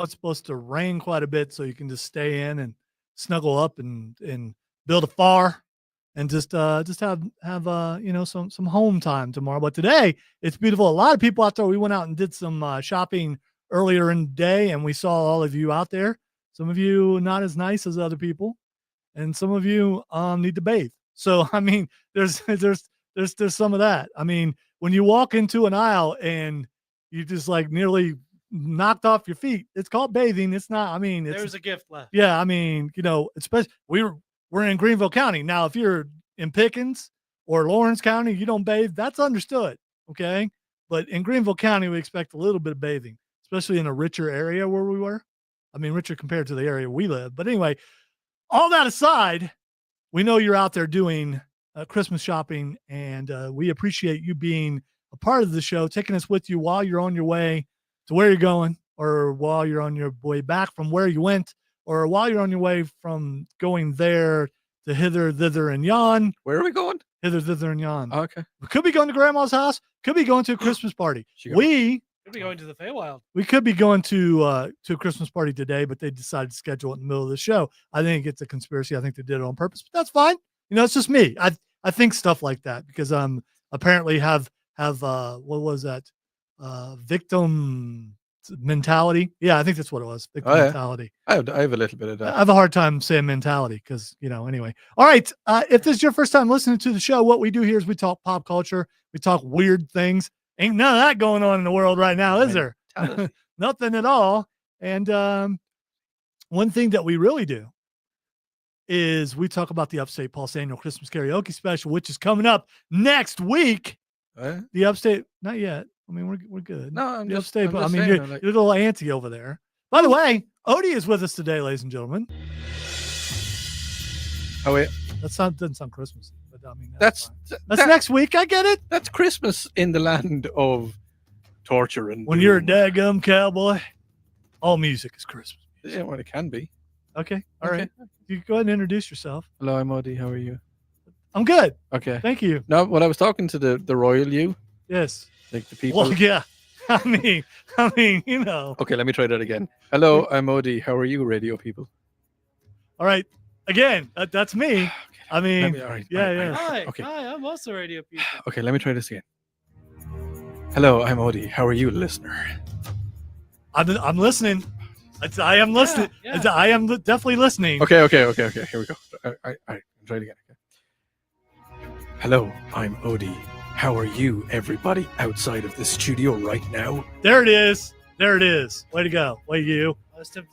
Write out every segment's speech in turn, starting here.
it's supposed to rain quite a bit, so you can just stay in and snuggle up and build a fire and just have some home time tomorrow. But today it's beautiful. A lot of people out there. We went out and did some shopping earlier in the day, and we saw all of you out there. Some of you not as nice as other people, and some of you need to bathe. So I mean, there's some of that. I mean, when you walk into an aisle and you just like nearly knocked off your feet, it's called bathing. It's not. I mean, there's a gift left. Yeah, I mean, especially we're in Greenville County now. If you're in Pickens or Lawrence County, you don't bathe. That's understood. Okay, but in Greenville County, we expect a little bit of bathing, especially in a richer area where we were. I mean, richer compared to the area we live. But anyway, all that aside, we know you're out there doing Christmas shopping, and we appreciate you being a part of the show, taking us with you while you're on your way to where you're going, or while you're on your way back from where you went, or while you're on your way from going there to hither, thither, and yon. Where are we going? Hither, thither, and yon. Oh, okay. We could be going to Grandma's house. Could be going to a Christmas party. We could be going to the Feywild. We could be going to a Christmas party today, but they decided to schedule it in the middle of the show. I think it's a conspiracy. I think they did it on purpose, but that's fine. It's just me. I think stuff like that because apparently have what was that? Victim mentality. Yeah, I think that's what it was. Victim mentality. I have a little bit of that. I have a hard time saying mentality because, anyway. All right. If this is your first time listening to the show, what we do here is we talk pop culture. We talk weird things. Ain't none of that going on in the world right now, is there? Nothing at all. And one thing that we really do is we talk about the Upstate Pulse annual Christmas karaoke special, which is coming up next week. The Upstate, not yet. I mean, we're good. No, I'm the just Upstate. I'm just you're a little antsy over there. By the way, Odie is with us today, ladies and gentlemen. Oh wait, doesn't sound Christmas, but I mean that's next week. I get it. That's Christmas in the land of torture and when you're a daggum cowboy, all music is Christmas. Yeah, well, it can be. Okay, all right. You go ahead and introduce yourself. Hello, I'm Odie. How are you? I'm good. Okay, thank you. No, when I was talking to the royal you. Yes. Like the people. Well, yeah. I mean, Okay, let me try that again. Hello, I'm Odie. How are you, radio people? All right. Again, that's me. Okay, I mean, Hi, okay. Hi, I'm also radio people. Okay, let me try this again. Hello, I'm Odie. How are you, listener? I'm listening. I am listening. Yeah. I am definitely listening. Okay. Here we go. All right. Try it again. Okay. Hello, I'm Odie. How are you, everybody outside of the studio right now? There it is. Way to go. Way you.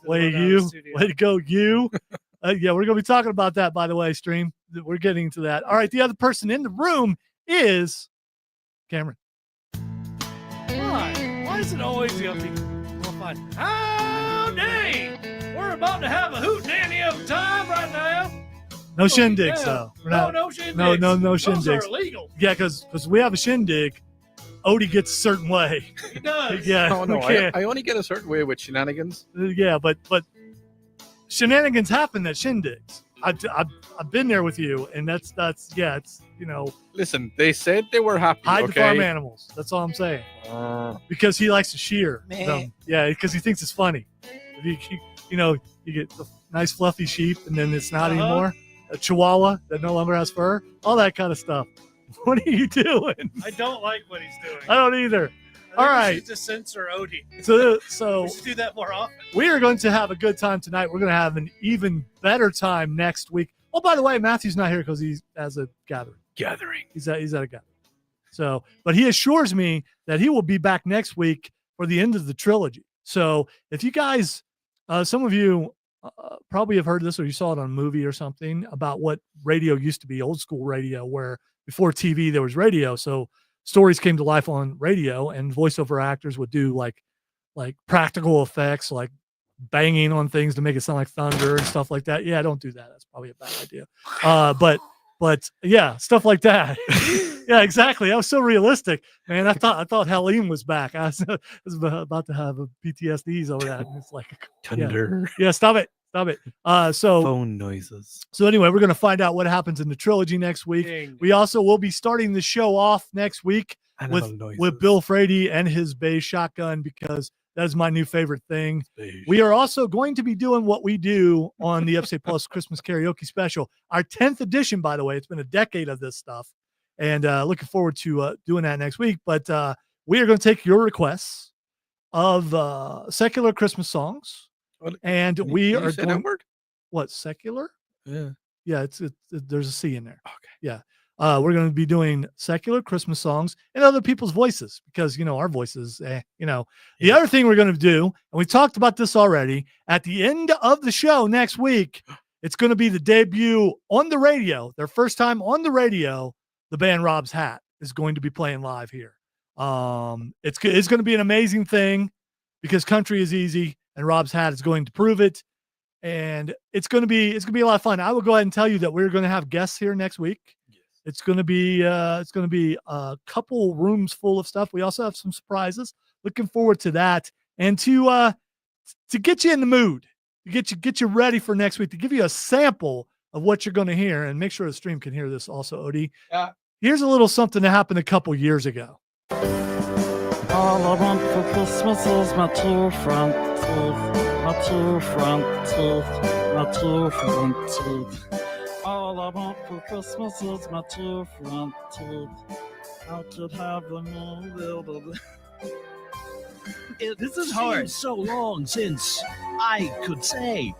Way to go, you. Yeah, we're going to be talking about that, by the way, stream. We're getting to that. All right, the other person in the room is Cameron. Why is it always the other people? Well, fine. Howdy! We're about to have a hootenanny of a time right now. No shindigs, though. No shindigs. No shindigs. Those are illegal. Yeah, because we have a shindig. Odie gets a certain way. He does. Yeah. Oh, no, I only get a certain way with shenanigans. Yeah, but shenanigans happen at shindigs. I've been there with you, and that's it's Listen, they said they were happy. Hide the farm animals. That's all I'm saying. Because he likes to shear them. Yeah, because he thinks it's funny. You get the nice fluffy sheep, and then it's not anymore. A chihuahua that no longer has fur, all that kind of stuff. What are you doing? I don't like what he's doing. I don't either. All right. We should just censor Odie. So we should do that more often. We are going to have a good time tonight. We're going to have an even better time next week. Oh, by the way, Matthew's not here because he has a gathering. He's at a gathering. So, but he assures me that he will be back next week for the end of the trilogy. So if you guys, some of you probably have heard this or you saw it on a movie or something about what radio used to be, old school radio, where before TV there was radio. So stories came to life on radio, and voiceover actors would do like practical effects, like banging on things to make it sound like thunder and stuff like that. Yeah, don't do that. That's probably a bad idea. But yeah, stuff like that. Yeah, exactly. That was so realistic, man. I thought Helene was back. I was about to have a PTSDs over that. And it's like thunder. Yeah, stop it. So phone noises. So anyway, we're going to find out what happens in the trilogy next week. Ding. We also will be starting the show off next week with Bill Frady and his bass shotgun, because That is my new favorite thing. Beige. We are also going to be doing what we do on the Upstate Pulse Christmas Karaoke Special, our 10th edition, by the way. It's been a decade of this stuff, and looking forward to doing that next week. But we are going to take your requests of secular Christmas songs, and we are say that going. word? What, secular? Yeah. Yeah, it's there's a C in there. Okay. Yeah. We're going to be doing secular Christmas songs and other people's voices because, our voices, The other thing we're going to do, and we talked about this already, at the end of the show next week, it's going to be the debut on the radio, their first time on the radio. The band Rob's Hat is going to be playing live here. It's going to be an amazing thing because country is easy and Rob's Hat is going to prove it. And it's going to be a lot of fun. I will go ahead and tell you that we're going to have guests here next week. It's going to be a couple rooms full of stuff. We also have some surprises. Looking forward to that, and to get you in the mood, to get you ready for next week, to give you a sample of what you're going to hear, and make sure the stream can hear this also. Odie, here's a little something that happened a couple years ago. All I want for Christmas is my two front teeth, my two front teeth, my two front teeth. All I want for Christmas is my two front teeth. I could have them all. This is hard. So long since I could say,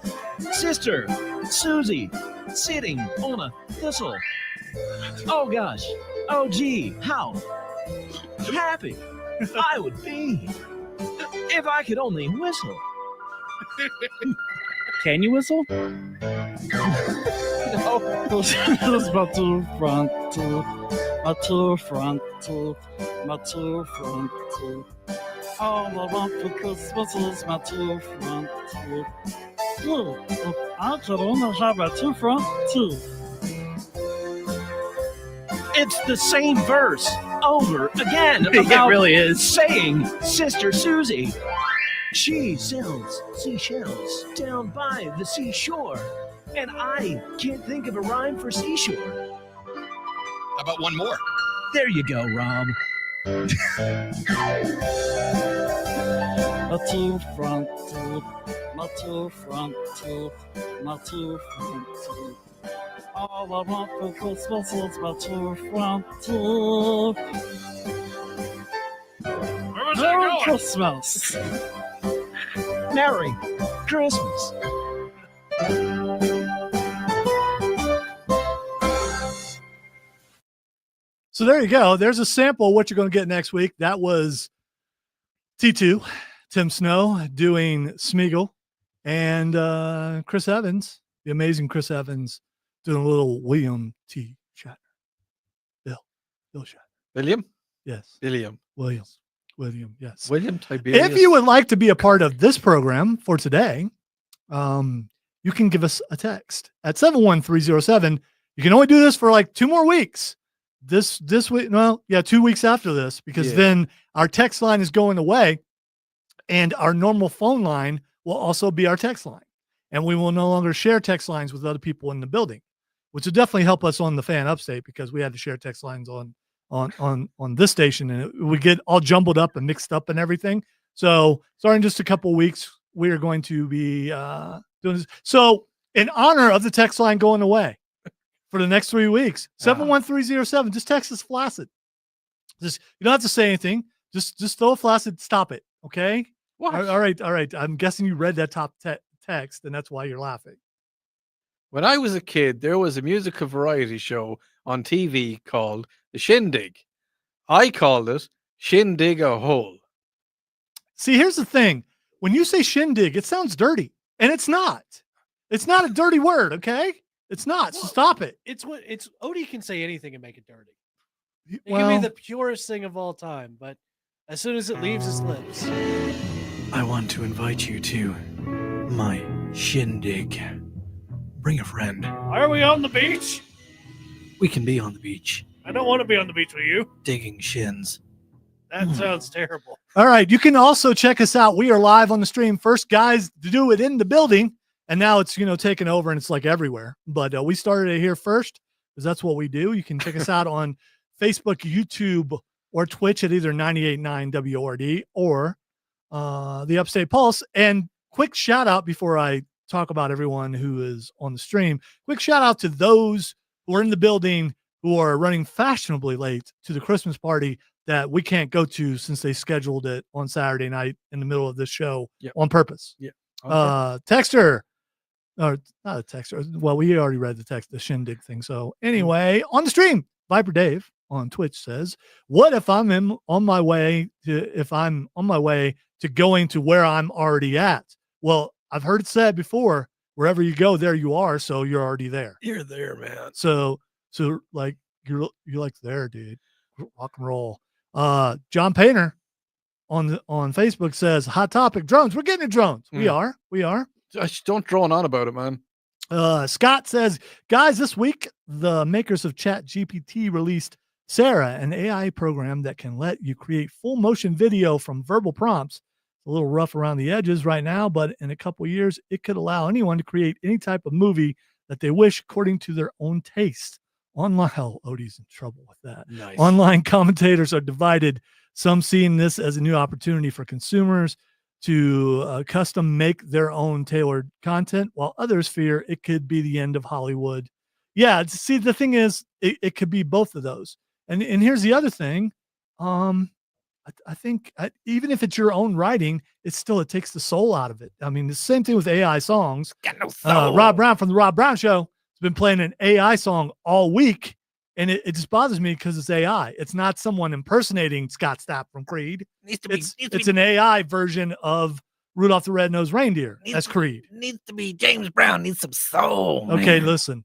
Sister Susie, sitting on a thistle. Oh gosh. Oh gee, how happy I would be if I could only whistle. Can you whistle? This is my two front teeth, my two front teeth, my two front teeth. All I want for Christmas is my two front teeth. I could only have my two front teeth. It's the same verse over again It about really is. saying Sister Susie. She sells seashells down by the seashore, and I can't think of a rhyme for seashore. How about one more? There you go, Rob. My two front teeth, my two front teeth, my two front teeth. All I want for Christmas is my two front teeth. Merry Christmas. Merry Christmas. So there you go. There's a sample of what you're going to get next week. That was T2, Tim Snow doing Smeagol, and Chris Evans, the amazing Chris Evans, doing a little William T. Shatner. Bill Shatner. William? Yes. William. William, yes. William Tiberius. If you would like to be a part of this program for today, you can give us a text at 71307. You can only do this for like 2 more weeks. This week, 2 weeks after this, because then our text line is going away, and our normal phone line will also be our text line, and we will no longer share text lines with other people in the building, which will definitely help us on the Fan Upstate, because we had to share text lines on this station, and it would get all jumbled up and mixed up and everything. So starting just a couple of weeks, we are going to be doing this. So in honor of the text line going away for the next 3 weeks, 71307, just text us flaccid. Just, you don't have to say anything. Just throw a flaccid. Stop it. Okay. What? All right. I'm guessing you read that top text, and that's why you're laughing. When I was a kid, there was a musical variety show on TV called The Shindig. I called it Shindig a Hole. See, here's the thing. When you say shindig, it sounds dirty, and it's not. It's not a dirty word, okay? It's not. So stop it. It's Odie can say anything and make it dirty. It Well, can be the purest thing of all time, but as soon as it leaves his lips, I want to invite you to my shindig. Bring a friend. are we on the beach? We can be on the beach, I don't want to be on the beach with you. digging shins. That sounds terrible. all right. You can also check us out. We are live on the stream. First guys to do it in the building, and now it's taken over and it's like everywhere. But we started it here first because that's what we do. You can check us out on Facebook, YouTube, or Twitch at either 98.9 WORD or the Upstate Pulse. And quick shout out before I talk about everyone who is on the stream. Quick shout out to those who are in the building who are running fashionably late to the Christmas party that we can't go to since they scheduled it on Saturday night in the middle of this show on purpose. Yeah. Texter, or not a texter. Well, we already read the text, the shindig thing. So anyway, on the stream, Viper Dave on Twitch says, "What if I'm on my way to going to where I'm already at?" Well, I've heard it said before, wherever you go, there you are. So you're already there. You're there, man. So like you're like there, dude. Rock and roll. John Painter on Facebook says, "Hot topic drones. We're getting drones. We are. Just don't drone on about it, man." Scott says, "Guys, this week the makers of ChatGPT released Sarah, an AI program that can let you create full motion video from verbal prompts. A little rough around the edges right now, but in a couple of years, it could allow anyone to create any type of movie that they wish according to their own taste." Online, Odie's in trouble with that. Nice. Online commentators are divided. Some seeing this as a new opportunity for consumers to custom make their own tailored content, while others fear it could be the end of Hollywood. Yeah, see, the thing is, it could be both of those. And here's the other thing. I think even if it's your own writing, it takes the soul out of it. I mean, the same thing with AI songs. Got no soul. Rob Brown from the Rob Brown Show has been playing an AI song all week, and it just bothers me because it's AI. It's not someone impersonating Scott Stapp from Creed. It's an AI version of Rudolph the Red-Nosed Reindeer. That's Creed. Needs to be James Brown. Needs some soul. Okay, man. listen.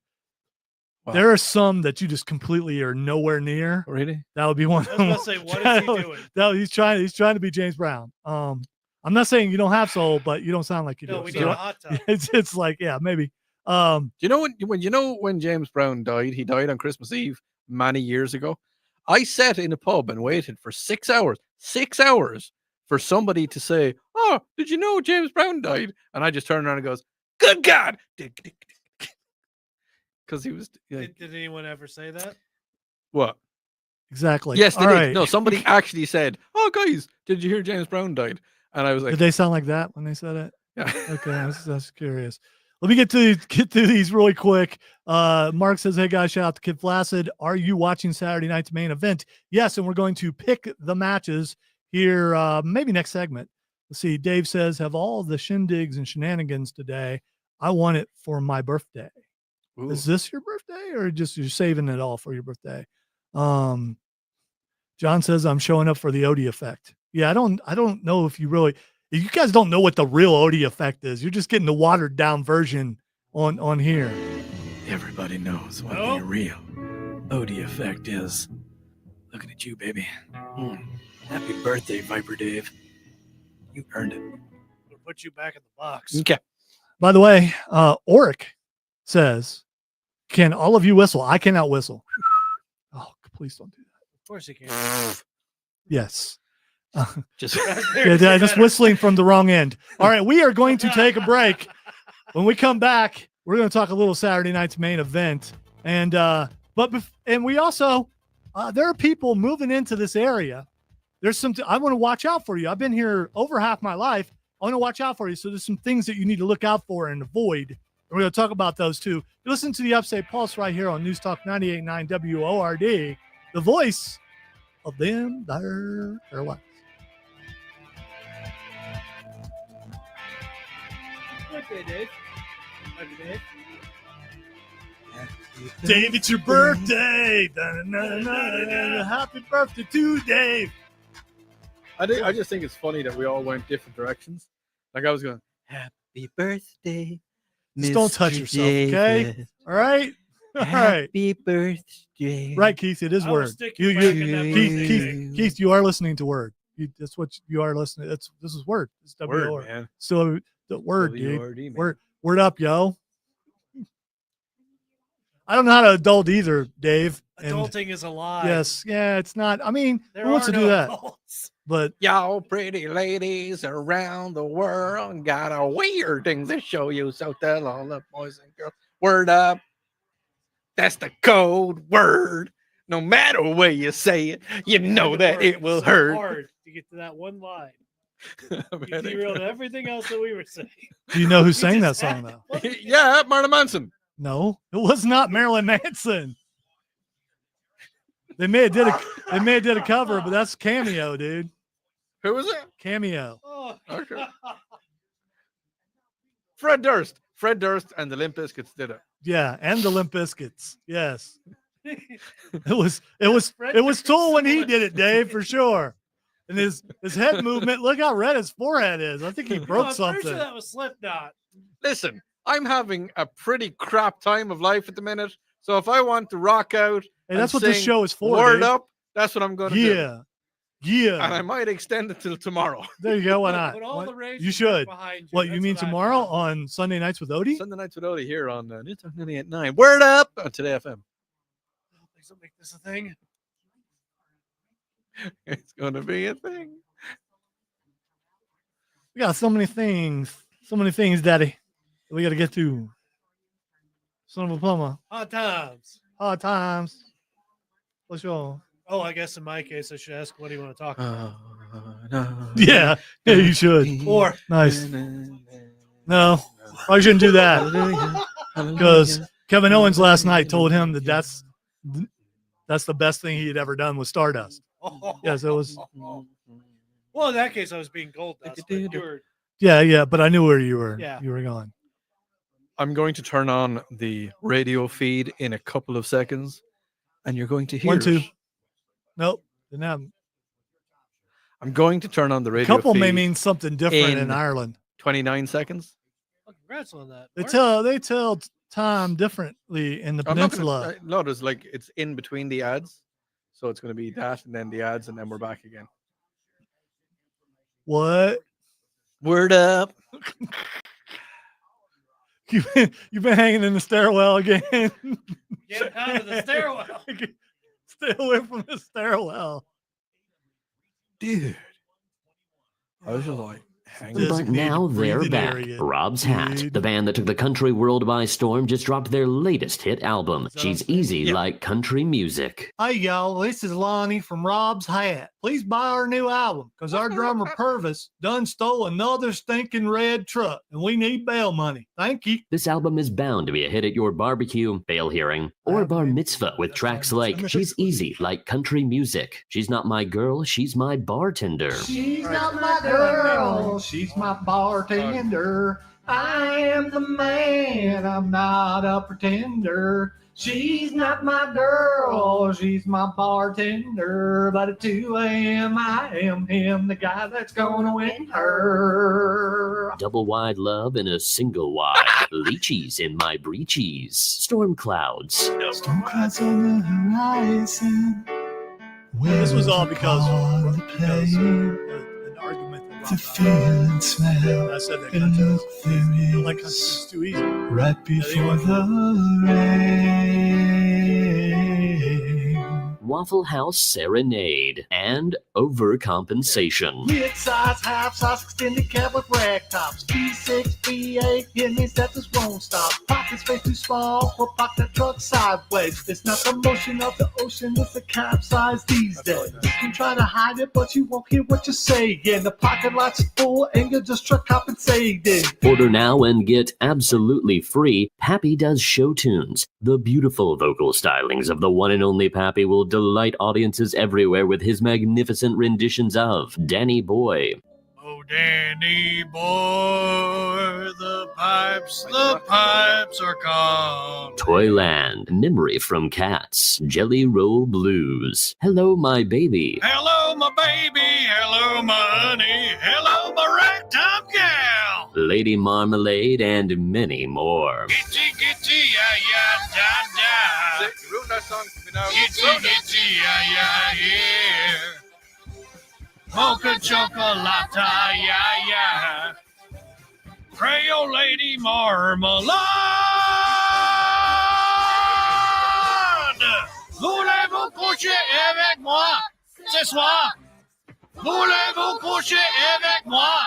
Wow. There are some that you just completely are nowhere near. Really? That would be one. I was gonna say, what is he doing? No, he's trying to be James Brown. I'm not saying you don't have soul, but you don't sound like you do. No, we need a hot tub. It's like, yeah, maybe. Do you know when James Brown died? He died on Christmas Eve many years ago. I sat in a pub and waited for 6 hours. 6 hours for somebody to say, "Oh, did you know James Brown died?" And I just turned around and goes, "Good God!" Because he was. Like, Did anyone ever say that? what? Exactly. Yes, they All did. right. No, somebody actually said, "Oh, guys, did you hear James Brown died?" And I was like, Did they sound like that when they said it? "Yeah." Okay, I was curious. Let me get through these really quick. Mark says, "Hey guys, shout out to Kid Flaccid. Are you watching Saturday night's main event?" Yes, and we're going to pick the matches here, maybe next segment. Let's see. Dave says, "Have all the shindigs and shenanigans today. I want it for my birthday." Ooh. Is this your birthday, or just you're saving it all for your birthday? John says, "I'm showing up for the Odie effect." Yeah, I don't know if you guys don't know what the real Odie effect is. You're just getting the watered down version on here. Everybody knows what the real Odie effect is. Looking at you, baby. Happy birthday, Viper Dave. You earned it. We'll put you back in the box. Okay. By the way, Oric says, "Can all of you whistle?" I cannot whistle. Oh, please don't do that. Of course you can. Yes. Just Yeah, just whistling from the wrong end. All right, we are going to take a break. When we come back, we're going to talk a little Saturday night's main event, and we also there are people moving into this area. There's some I want to watch out for you. I've been here over half my life. I want to watch out for you. So there's some things that you need to look out for and avoid. And we're going to talk about those too. You listen to the Upstate Pulse right here on News Talk 98.9 WORD, the voice of them there lives. Birthday, Dave. Dave, it's your birthday. Happy birthday to Dave. I just think it's funny that we all went different directions. Like I was going, "Happy birthday." Just don't touch yourself, okay? All right? All right. Happy birthday. Right, Keith, it is I will Word. stick you back in that Keith, you are listening to Word. That's what you are listening. This is Word. It's Word, WOR. man. So the Word, dude. W-O-R-D, man. Word up, yo. I don't know how to adult either, Dave. And Adulting is a lie. yes, yeah, it's not. I mean, There who wants are to no do that? adults. But Y'all pretty ladies around the world got a weird thing to show you. So tell all the boys and girls, word up. That's the code word. No matter where you say it, you know that it will so hurt. hard to get to that one line. You derailed everything else that we were saying. Do you know who You sang that just song had- though? Yeah, Marilyn Manson. No, it was not Marilyn Manson. They may have did a cover, but that's Cameo, dude. Who was it? Cameo. Oh, Okay. Fred Durst. Fred Durst and the Limp Bizkits did it. Yeah, and the Limp Bizkits. Yes. It was Tool when he did it, Dave, for sure. And his head movement, look how red his forehead is. I think he broke I'm something. pretty sure that was Slipknot. Listen, I'm having a pretty crap time of life at the minute. So if I want to rock out, Hey, that's and what this sing show is for. Word Dave. up, that's what I'm going to do. Yeah. Yeah. And I might extend it till tomorrow. There you go. Why not? Put all What? the rage You and should. behind you. What, you That's mean what I tomorrow thought. on Sunday Nights with Odie? Sunday Nights with Odie here on News Talk 98.9. Word up on Today FM. Please don't make this a thing. It's going to be a thing. We got so many things, Daddy, that we got to get to. Son of a plumber. Hot times. Hard times. What's your? Oh, I guess in my case, I should ask, what do you want to talk about? Yeah, you should. Or Nice. No, I shouldn't do that because Kevin Owens last night told him that that's the best thing he had ever done with Stardust. Yes, it was. Well, in that case, I was being gold dust. But you were, Yeah, but I knew where you were. Yeah. You were going. I'm going to turn on the radio feed in a couple of seconds, and you're going to hear 1, 2. it. Nope, didn't happen. I'm going to turn on the radio Couple feed may mean something different in in- Ireland. 29 seconds. oh, congrats on that. They Mark. tell time differently in the I'm not peninsula. gonna, no, there's like it's in between the ads. So it's going to be that and then the ads and then we're back again. What? Word up. You've been hanging in the stairwell again. Get out of the stairwell. Stay away from the stairwell. Dude. I was just like, hang This- on. But now Designated they're breathing back. area, Rob's Hat, dude. the band that took the country world by storm, just dropped their latest hit album. Is that She's what I'm saying? easy Yeah. like country music. Hey, y'all, this is Lonnie from Rob's Hat. Please buy our new album because our drummer Purvis done stole another stinking red truck and we need bail money. Thank you. This album is bound to be a hit at your barbecue, bail hearing, or bar mitzvah with tracks like She's Easy Like Country Music. She's Not My Girl, She's My Bartender. She's not my girl, she's my bartender. I am the man, I'm not a pretender. She's not my girl, she's my bartender. But at 2 a.m. I am him, the guy that's gonna win her. Double wide love in a single wide. Lychees in my breechies. Storm clouds. Storm clouds on the horizon. This was all because an argument that The feeling smell I said that and country look there like country is is too easy. right before the rain. Waffle House Serenade. And Overcompensation. Mid-size, half-size, extended cab with rag tops. B6, B8, it means that this won't stop. Pocket space too small for park that truck sideways. It's not the motion of the ocean, it's the capsize these days. You can try to hide it, but you won't hear what you say. Yeah, the parking lot's full and you're just truck compensated. Order now and get absolutely free Pappy Does Show Tunes. The beautiful vocal stylings of the one and only Pappy will delight audiences everywhere with his magnificent renditions of Danny Boy, Oh, Danny boy, the pipes are gone. Toyland, Memory from Cats, Jelly Roll Blues, Hello My Baby, Hello, my baby. Hello, my honey. Hello, my ragtime gal. Lady Marmalade, and many more. Gitty, gitty, ya, ya, da, da. You ruined that song for me now. Gitty, gitty, ya, ya, yeah. Mocha chocolate, ya, ya. Creole lady marmalade. Voulez-vous coucher avec moi ce soir? Voulez-vous coucher avec moi?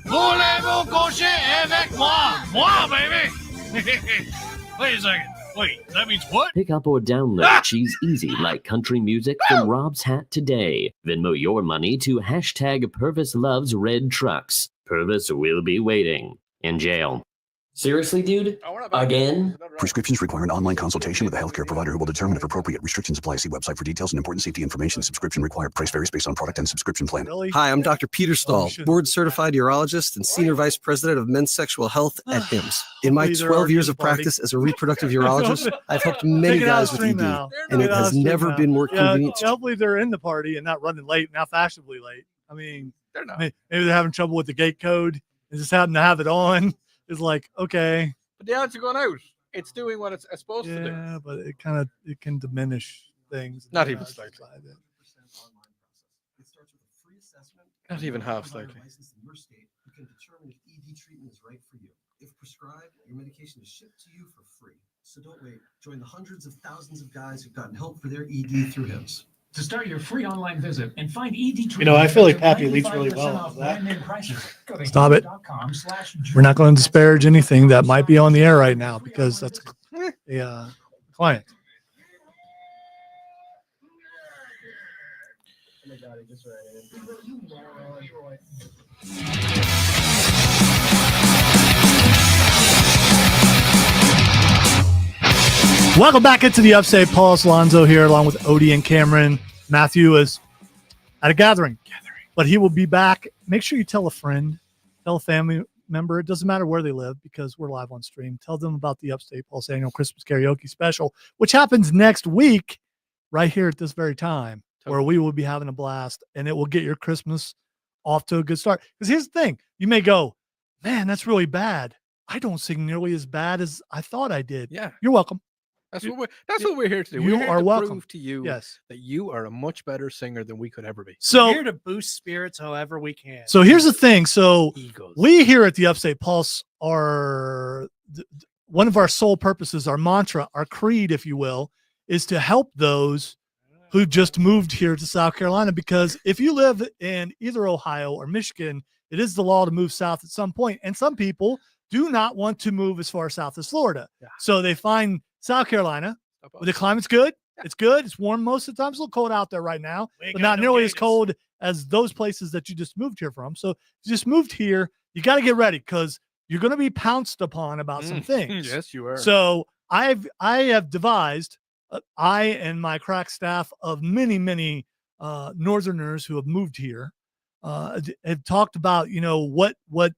Voulez-vous coucher avec moi? Moi, baby. Wait a second. Wait, that means what? Pick up or download She's Easy like country music from Rob's Hat today. Venmo your money to hashtag Purvis Loves Red Trucks. Purvis will be waiting in jail. Seriously, dude? Again? Prescriptions require an online consultation with a healthcare provider who will determine if appropriate. Restrictions apply. See website for details and important safety information. Subscription required. Price varies based on product and subscription plan. Really? Hi, I'm Dr. Peter Stahl, board certified urologist and senior vice president of men's sexual health at HIMSS. In my Hopefully they're 12 already years in of the party. practice as a reproductive urologist, I've helped many Take it out guys of with stream ED, now. and Take it out of has stream never now. been more Yeah, convenient. hopefully they're in the party and not running late, not fashionably late. I mean, They're not. maybe they're having trouble with the gate code and just happen to have it on. It's like, okay, But the ads are going out. It's doing what it's supposed to do. yeah, but it can diminish things. Not even slightly. Not even half slightly. You can determine if ED treatment is right for you. If prescribed, your medication is shipped to you for free. So don't wait. Join the hundreds of thousands of guys who've gotten help for their ED through HIMSS. To start your free online visit and find ED treatment. You know, I feel like Pappy leads really well off with that. brand name prices. Go to Stop it. hims.com/Drew. We're not going to disparage anything that might be on the air right now because that's a client. Welcome back into the Upstate Pulse. Lonzo here along with Odie and Cameron. Matthew is at a gathering, but he will be back. Make sure you tell a friend, tell a family member. It doesn't matter where they live because we're live on stream. Tell them about the Upstate Pulse annual Christmas karaoke special, which happens next week right here at this very time, where we will be having a blast and it will get your Christmas off to a good start. Because here's the thing. You may go, man, that's really bad. I don't sing nearly as bad as I thought I did. Yeah. You're welcome. That's what we're here to do. You We're here are to welcome. prove to you Yes. that you are a much better singer than we could ever be. So We're here to boost spirits however we can. So here's the thing. So Egos. we here at the Upstate Pulse are one of our sole purposes, our mantra, our creed, if you will, is to help those who just moved here to South Carolina. Because if you live in either Ohio or Michigan, it is the law to move south at some point. And some people do not want to move as far south as Florida. Yeah. So they find South Carolina. The climate's good. It's good. It's warm most of the time. It's a little cold out there right now, We ain't but got not no nearly as gators. cold as those places that you just moved here from. So you just moved here. You got to get ready because you're going to be pounced upon about some things. Yes, you are. So I have devised, I and my crack staff of many Northerners who have moved here have talked about, what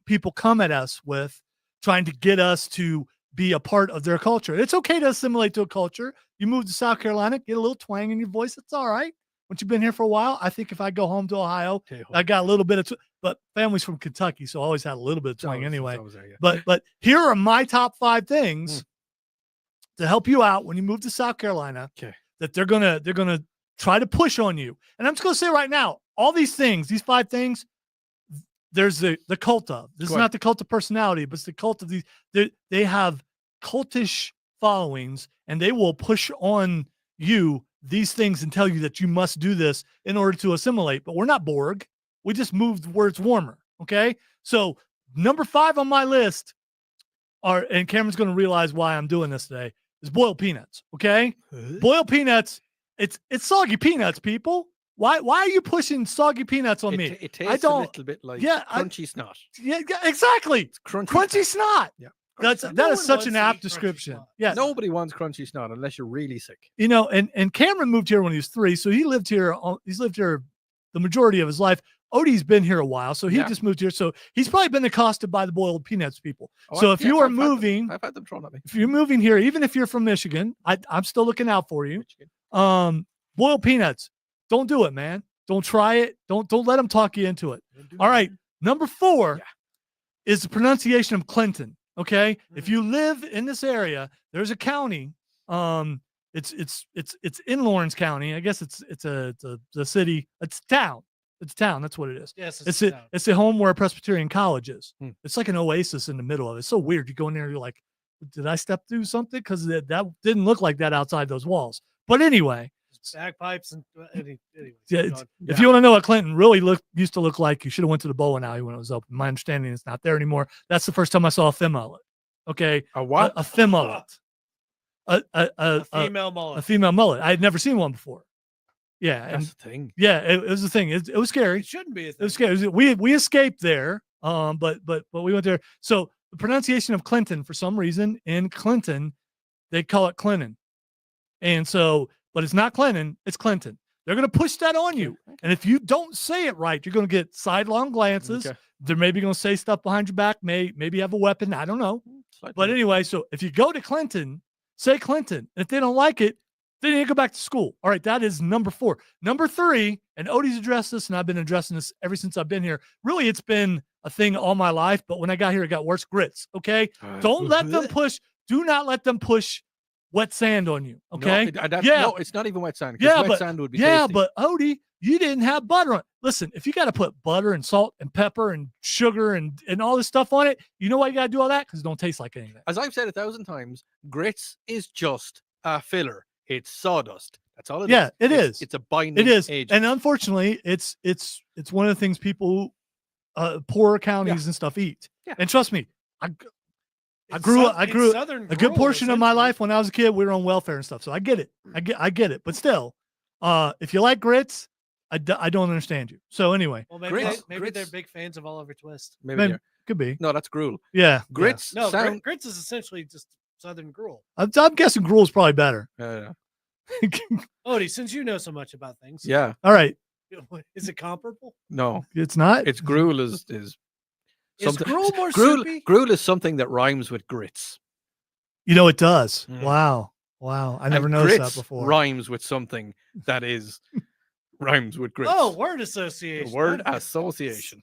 people come at us with, trying to get us to be a part of their culture. It's okay to assimilate to a culture. You move to South Carolina, get a little twang in your voice. It's all right. Once you've been here for a while, I think if I go home to Ohio, I got a little bit of, but family's from Kentucky, so I always had a little bit of twang anyway. But here are my top 5 things to help you out when you move to South Carolina. Okay. That they're gonna try to push on you. And I'm just gonna say right now, all these things, these 5 things, there's the cult of. This is not the cult of personality, but it's the cult of these. They have cultish followings, and they will push on you these things and tell you that you must do this in order to assimilate. But we're not Borg. We just moved where it's warmer. Okay. So number 5 on my list are, and Cameron's going to realize why I'm doing this today, is boiled peanuts. Okay. Boiled peanuts. It's soggy peanuts, people. Why are you pushing soggy peanuts on me? It tastes a little bit like crunchy snot. Yeah, exactly. It's crunchy. Crunchy snot. Yeah. That is such an apt description. Yeah. Nobody wants crunchy snot unless you're really sick. And Cameron moved here when he was 3, so he lived here. He's lived here the majority of his life. Odie's been here a while, so he just moved here. So he's probably been accosted by the boiled peanuts people. So if you are moving, I've had them thrown at me. if you're moving here, even if you're from Michigan, I'm still looking out for you. Boiled peanuts. Don't do it, man. Don't try it. Don't let them talk you into it. All right. Number 4 is the pronunciation of Clinton. Okay. If you live in this area, there's a county. It's in Lawrence County. I guess it's a city. It's town. It's town. That's what it is. Yes, it's the home where Presbyterian College is. It's like an oasis in the middle of it. It's so weird. You go in there, you're like, did I step through something? Because that didn't look like that outside those walls. But anyway. Bagpipes and anyway. If you want to know what Clinton really used to look like, you should have went to the bowling alley when it was open. My understanding is not there anymore. That's the first time I saw a femme mullet. Okay, a what? A femme mullet. a female mullet. A female mullet. I had never seen one before. Yeah, That's the thing. yeah, it was the thing. It was scary. It shouldn't be a It thing. was scary. We escaped there. But we went there. So the pronunciation of Clinton, for some reason, in Clinton, they call it Clinton. And so, but it's not Clinton, it's Clinton. They're going to push that on you. Okay. And if you don't say it right, you're going to get sidelong glances. Okay. They're maybe going to say stuff behind your back, maybe have a weapon. I don't know. But anyway, so if you go to Clinton, say Clinton. And if they don't like it, then you go back to school. All right, that is number 4. Number 3, and Odie's addressed this, and I've been addressing this ever since I've been here. Really, it's been a thing all my life, but when I got here, it got worse. Grits, okay? Don't let them push. Do not let them push wet sand on you, okay? No, it's not even wet sand. Yeah, wet sand would be yeah, tasty. but Odie, you didn't have butter on it. Listen, if you got to put butter and salt and pepper and sugar and all this stuff on it, you know why you got to do all that? Because it don't taste like anything. As I've said 1,000 times, grits is just a filler. It's sawdust. That's all it is. Yeah, it is. It's a binding It is. agent. And unfortunately, it's one of the things people, poorer counties and stuff eat. Yeah. And trust me, I It's grew Southern a good gruel, portion of my essentially. life when I was a kid. We were on welfare and stuff, so I get it. I get it. But still, if you like grits, I don't understand you. So anyway, Well, maybe, Grits- maybe grits- they're big fans of Oliver Twist. Maybe maybe, they are. could be. No, that's gruel. Yeah, Grits No, sound. grits is essentially just Southern gruel. I'm guessing gruel is probably better. Odie, since you know so much about things, Yeah. All right, is it comparable? No. it's not. It's gruel is Is something. gruel more gruel, soupy? gruel is something that rhymes with grits. You know, it does. Mm. Wow. I never And noticed grits that before. Rhymes with something that is rhymes with grits. Oh, word association. The word That- association.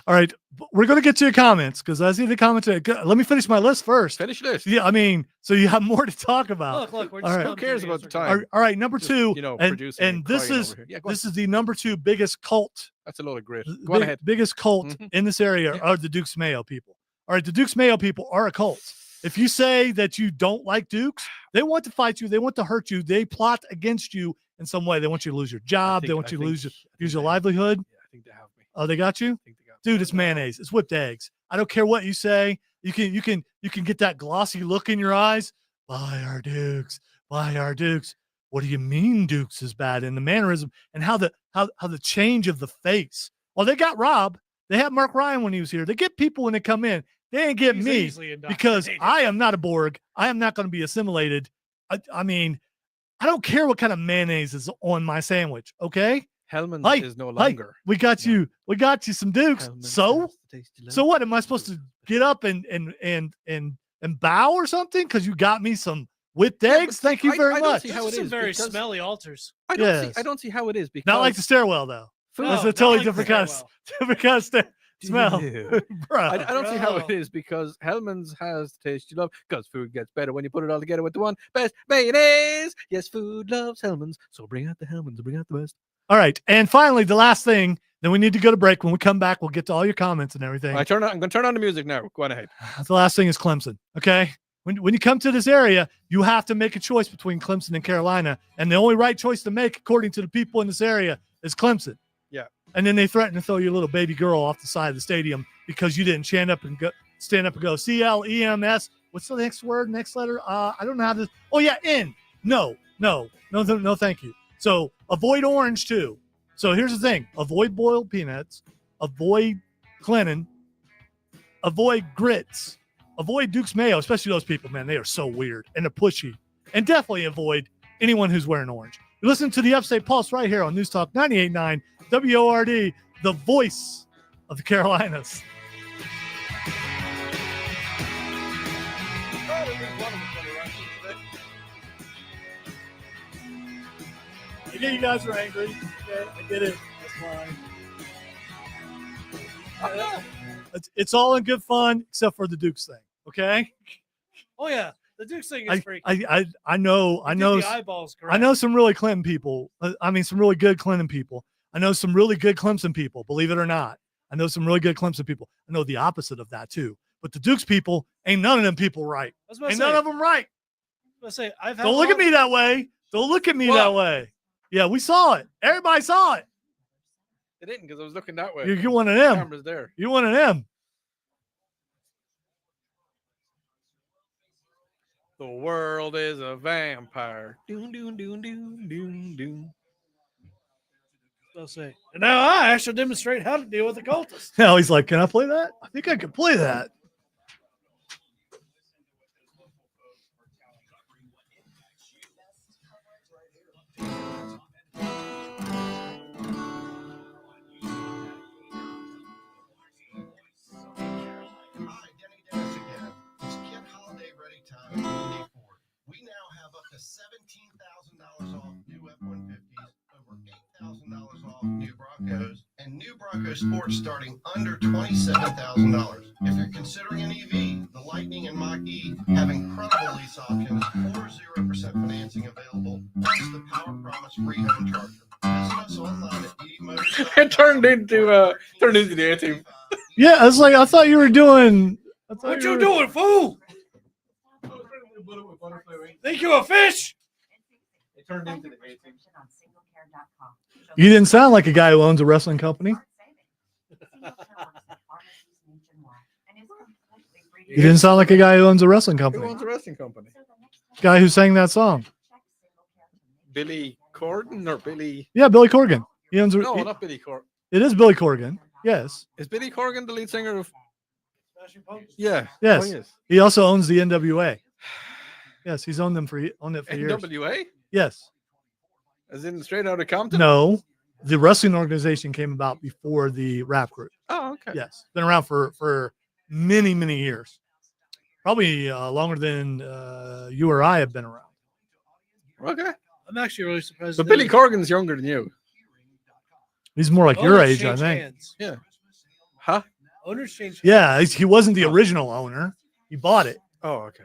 All right, we're going to get to your comments because I see the comments. Let me finish my list first. Finish this. Yeah, I mean, so you have more to talk about. Look, we're All just right. going Who cares through about the answers. time? All right, number Just, 2, producing and this crying is over here. Yeah, go on. this is the number 2 biggest cult. That's a load of grit. Go on ahead. Biggest cult Mhm. in this area Yeah. are the Dukes Mayo people. All right, the Dukes Mayo people are a cult. If you say that you don't like Dukes, they want to fight you. They want to hurt you. They plot against you in some way. They want you to lose your job. They want you to lose your livelihood. Yeah, I think they have me. Oh, they got you? I think they got me. Dude, it's mayonnaise. It's whipped eggs. I don't care what you say. You can get that glossy look in your eyes. Buy our Dukes. Buy our Dukes. What do you mean Dukes is bad? And the mannerism and how the change of the face. Well, they got Rob. They had Mark Ryan when he was here. They get people when they come in. They ain't get He's me easily because indoctrinated. I am not a Borg. I am not going to be assimilated. I mean, I don't care what kind of mayonnaise is on my sandwich. Okay. Hellman's Hi, is no hi. longer. We got you. We got you some Dukes. Hellman's So has the tasty love. what? Am I supposed to get up and bow or something? Because you got me some whipped Yeah, but eggs. see, Thank you I very don't much. see Those how are it some is very because- smelly altars. I don't Yes. see. I don't see how it is because Not like the stairwell though. No, That's a not totally like the different kind of stairwell. different kind of smell, Ew. bro. I don't see how No. it is because Hellman's has the taste you love because food gets better when you put it all together with the one best mayonnaise. Yes, food loves Hellman's, so bring out the Hellman's and bring out the best. All right, and finally, the last thing. Then we need to go to break. When we come back, we'll get to all your comments and everything. I'm going to turn on the music now. Go on ahead. The last thing is Clemson. Okay. When you come to this area, you have to make a choice between Clemson and Carolina. And the only right choice to make, according to the people in this area, is Clemson. Yeah. And then they threaten to throw your little baby girl off the side of the stadium because you didn't stand up and go CLEMS. What's the next word? Next letter? I don't know how to. Oh, yeah. N. No, thank you. So avoid orange too. So here's the thing. Avoid boiled peanuts. Avoid Clinton. Avoid grits. Avoid Duke's Mayo, especially those people, man. They are so weird and they're pushy. And definitely avoid anyone who's wearing orange. You listen to the Upstate Pulse right here on News Talk 98.9 WORD, the voice of the Carolinas. I get you guys are angry. Okay, I get it. That's fine. It's all in good fun except for the Dukes thing. Okay. Oh yeah, the Dukes thing is I freaky. know The eyeballs. I know some really Clinton people. I mean, some really good Clinton people. I know some really good Clemson people, believe it or not. I know some really good Clemson people. I know the opposite of that too. But the Dukes people, ain't none of them people right. I was about to Ain't say, none of them right. I've had Don't look at me that way. Don't look at me that way. Yeah, we saw it. Everybody saw it. It didn't because I was looking that way. You're one of The them. camera's there. You're one of them. The world is a vampire. Doom, doom, doom, doom, doom, doom. I'll say. And now I shall demonstrate how to deal with the cultists. Now he's like, can I play that? I think I could play that. We now have up to $17,000 off new F-150s, over $8,000 off new Broncos, and new Bronco Sports starting under $27,000. If you're considering an EV, the Lightning and Mach-E have incredible lease options or 0% financing available, plus the Power Promise free home charger. Visit us online at EVMotors. It turned into the A-Team. Yeah, I was like, I thought you were doing. What you doing, fool? Think you a fish? It turned into the A-Team. You didn't sound like a guy who owns a wrestling company. You didn't sound like a guy who owns a wrestling Who company. owns a wrestling company? Guy who sang that song. Billy Corgan or Billy? Yeah, Billy Corgan. He owns. No, not Billy Corgan. It is Billy Corgan. Yes. Is Billy Corgan the lead singer of? Yeah. Yes. Oh, he is. He also owns the NWA. Yes, he's owned it for years. NWA? Yes. As in Straight Outta Compton? No, the wrestling organization came about before the rap group. Oh, okay. Yes, been around for many years, probably longer than you or I have been around. Okay. I'm actually really surprised. But Billy Corgan's younger than you. He's more like Oh, your age, I think. Hands. Yeah. Huh? Owners changed. Yeah, he wasn't the original owner. He bought it. Oh, okay.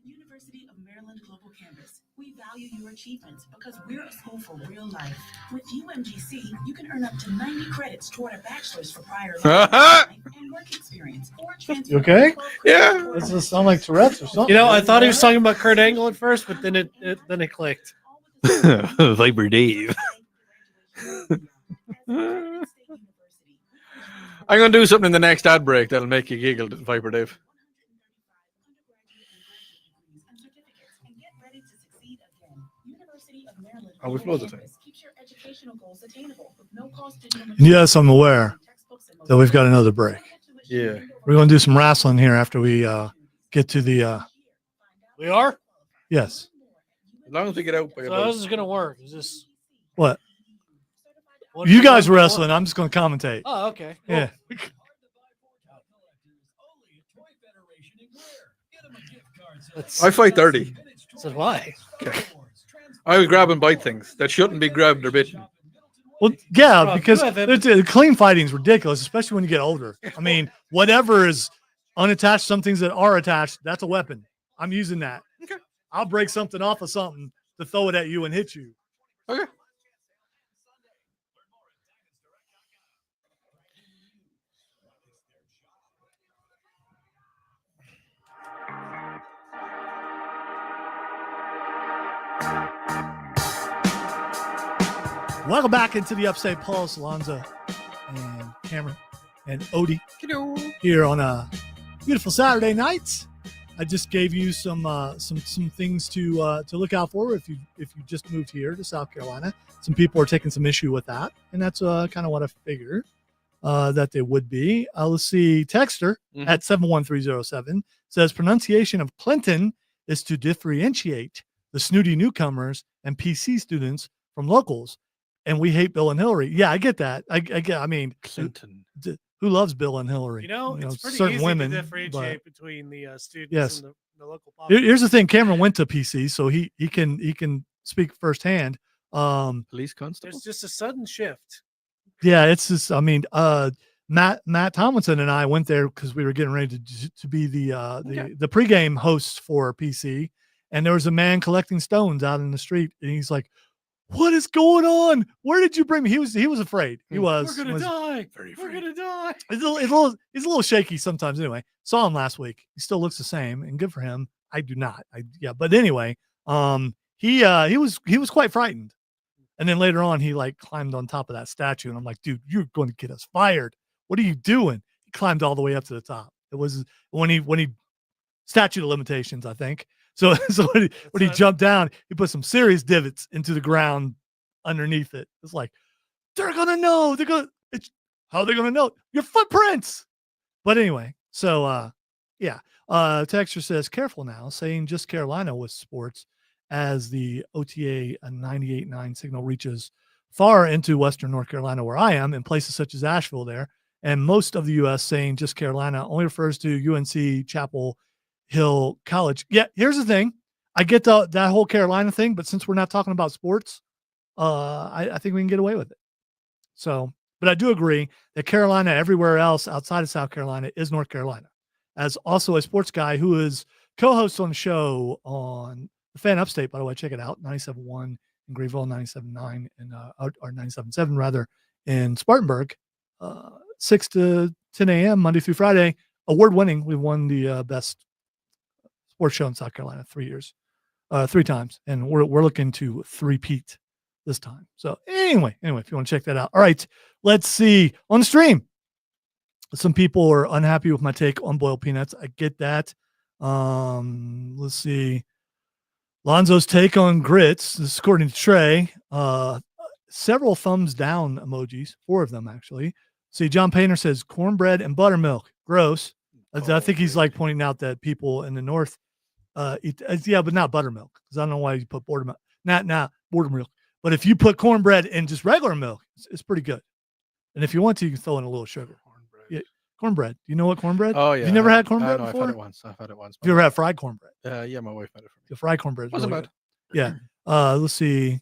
University of Maryland Global Campus. We value your achievements because we're a school for real life. With UMGC, you can earn up to 90 credits toward a bachelor's for prior life and work experience. Or You okay? Yeah. Does this sound like Tourette's or something? You know, I thought he was talking about Kurt Angle at first, but then it clicked. Viper Dave. I'm going to do something in the next ad break that'll make you giggle, Viper Dave. I was supposed to. Yes, I'm aware that we've got another break. Yeah. We're going to do some wrestling here after we get to the. We are? Yes. As long as we get out by So how's this going to work? Is this. What? You guys are wrestling. I'm just going to commentate. Oh, okay. Cool. Yeah. I fight 30. So why? Okay. I would grab and bite things that shouldn't be grabbed or bitten. Well, yeah, Rob, because you have empathy. the clean fighting is ridiculous, especially when you get older. I mean, whatever is unattached, some things that are attached, that's a weapon. I'm using that. Okay. I'll break something off of something to throw it at you and hit you. Okay. Welcome back into the Upstate Pulse, Alonzo and Cameron and Odie here on a beautiful Saturday night. I just gave you some things to look out for if you just moved here to South Carolina. Some people are taking some issue with that, and that's kind of what I figured that they would be. Let's see. Texter at 71307 says pronunciation of Clinton is to differentiate the snooty newcomers and PC students from locals. And we hate Bill and Hillary. Yeah, I get that. I mean, Clinton. Who loves Bill and Hillary? You know, it's pretty certain easy women, to differentiate but- between the students Yes. and the local population. Here's the thing. Cameron went to PC, so he can speak firsthand. Police constable. There's just a sudden shift. Yeah, it's just. I mean, Matt Tomlinson and I went there because we were getting ready to be the pregame hosts for PC, and there was a man collecting stones out in the street, and he's like, "What is going on? Where did you bring me?" He was afraid. He was. We're gonna die. We're gonna die. He's a little shaky sometimes. Anyway, saw him last week. He still looks the same, and good for him. I do not. But anyway, he was quite frightened. And then later on, he like climbed on top of that statue, and I'm like, dude, you're going to get us fired. What are you doing? He climbed all the way up to the top. It was when he statute of limitations, I think. So when he jumped down, he put some serious divots into the ground underneath it. It's like, they're gonna know. How are they gonna know? Your footprints. But anyway, so yeah. Texture says, careful now, saying just Carolina with sports as the OTA 98.9 signal reaches far into Western North Carolina, where I am, in places such as Asheville there. And most of the U.S. saying just Carolina only refers to UNC Chapel Hill College. Yeah, here's the thing. I get that whole Carolina thing, but since we're not talking about sports, I think we can get away with it. So, but I do agree that Carolina, everywhere else outside of South Carolina, is North Carolina. As also a sports guy who is co-host on the show on the Fan Upstate, by the way, check it out, 97.1 in Greenville, 97.9 and or 97.7 rather in Spartanburg, 6 to 10 a.m. Monday through Friday. Award-winning. We won the best sports show in South Carolina 3 times, and we're looking to three-peat this time. So anyway, if you want to check that out. All right, let's see. On the stream, some people are unhappy with my take on boiled peanuts. I get that. Let's see. Lonzo's take on grits. This is according to Trey. Several thumbs down emojis, 4 of them actually. See, John Painter says cornbread and buttermilk. Gross. I think he's like pointing out that people in the North eat, but not buttermilk, because I don't know why you put buttermilk. Not buttermilk. But if you put cornbread in just regular milk, it's pretty good. And if you want to, you can throw in a little sugar. Yeah, cornbred. You know what cornbred? Oh yeah. You never had cornbread No, before? I've had it once. Have you ever had fried cornbread? Yeah, my wife made it for me. The fried cornbread is Wasn't really bad. good. Yeah. Let's see.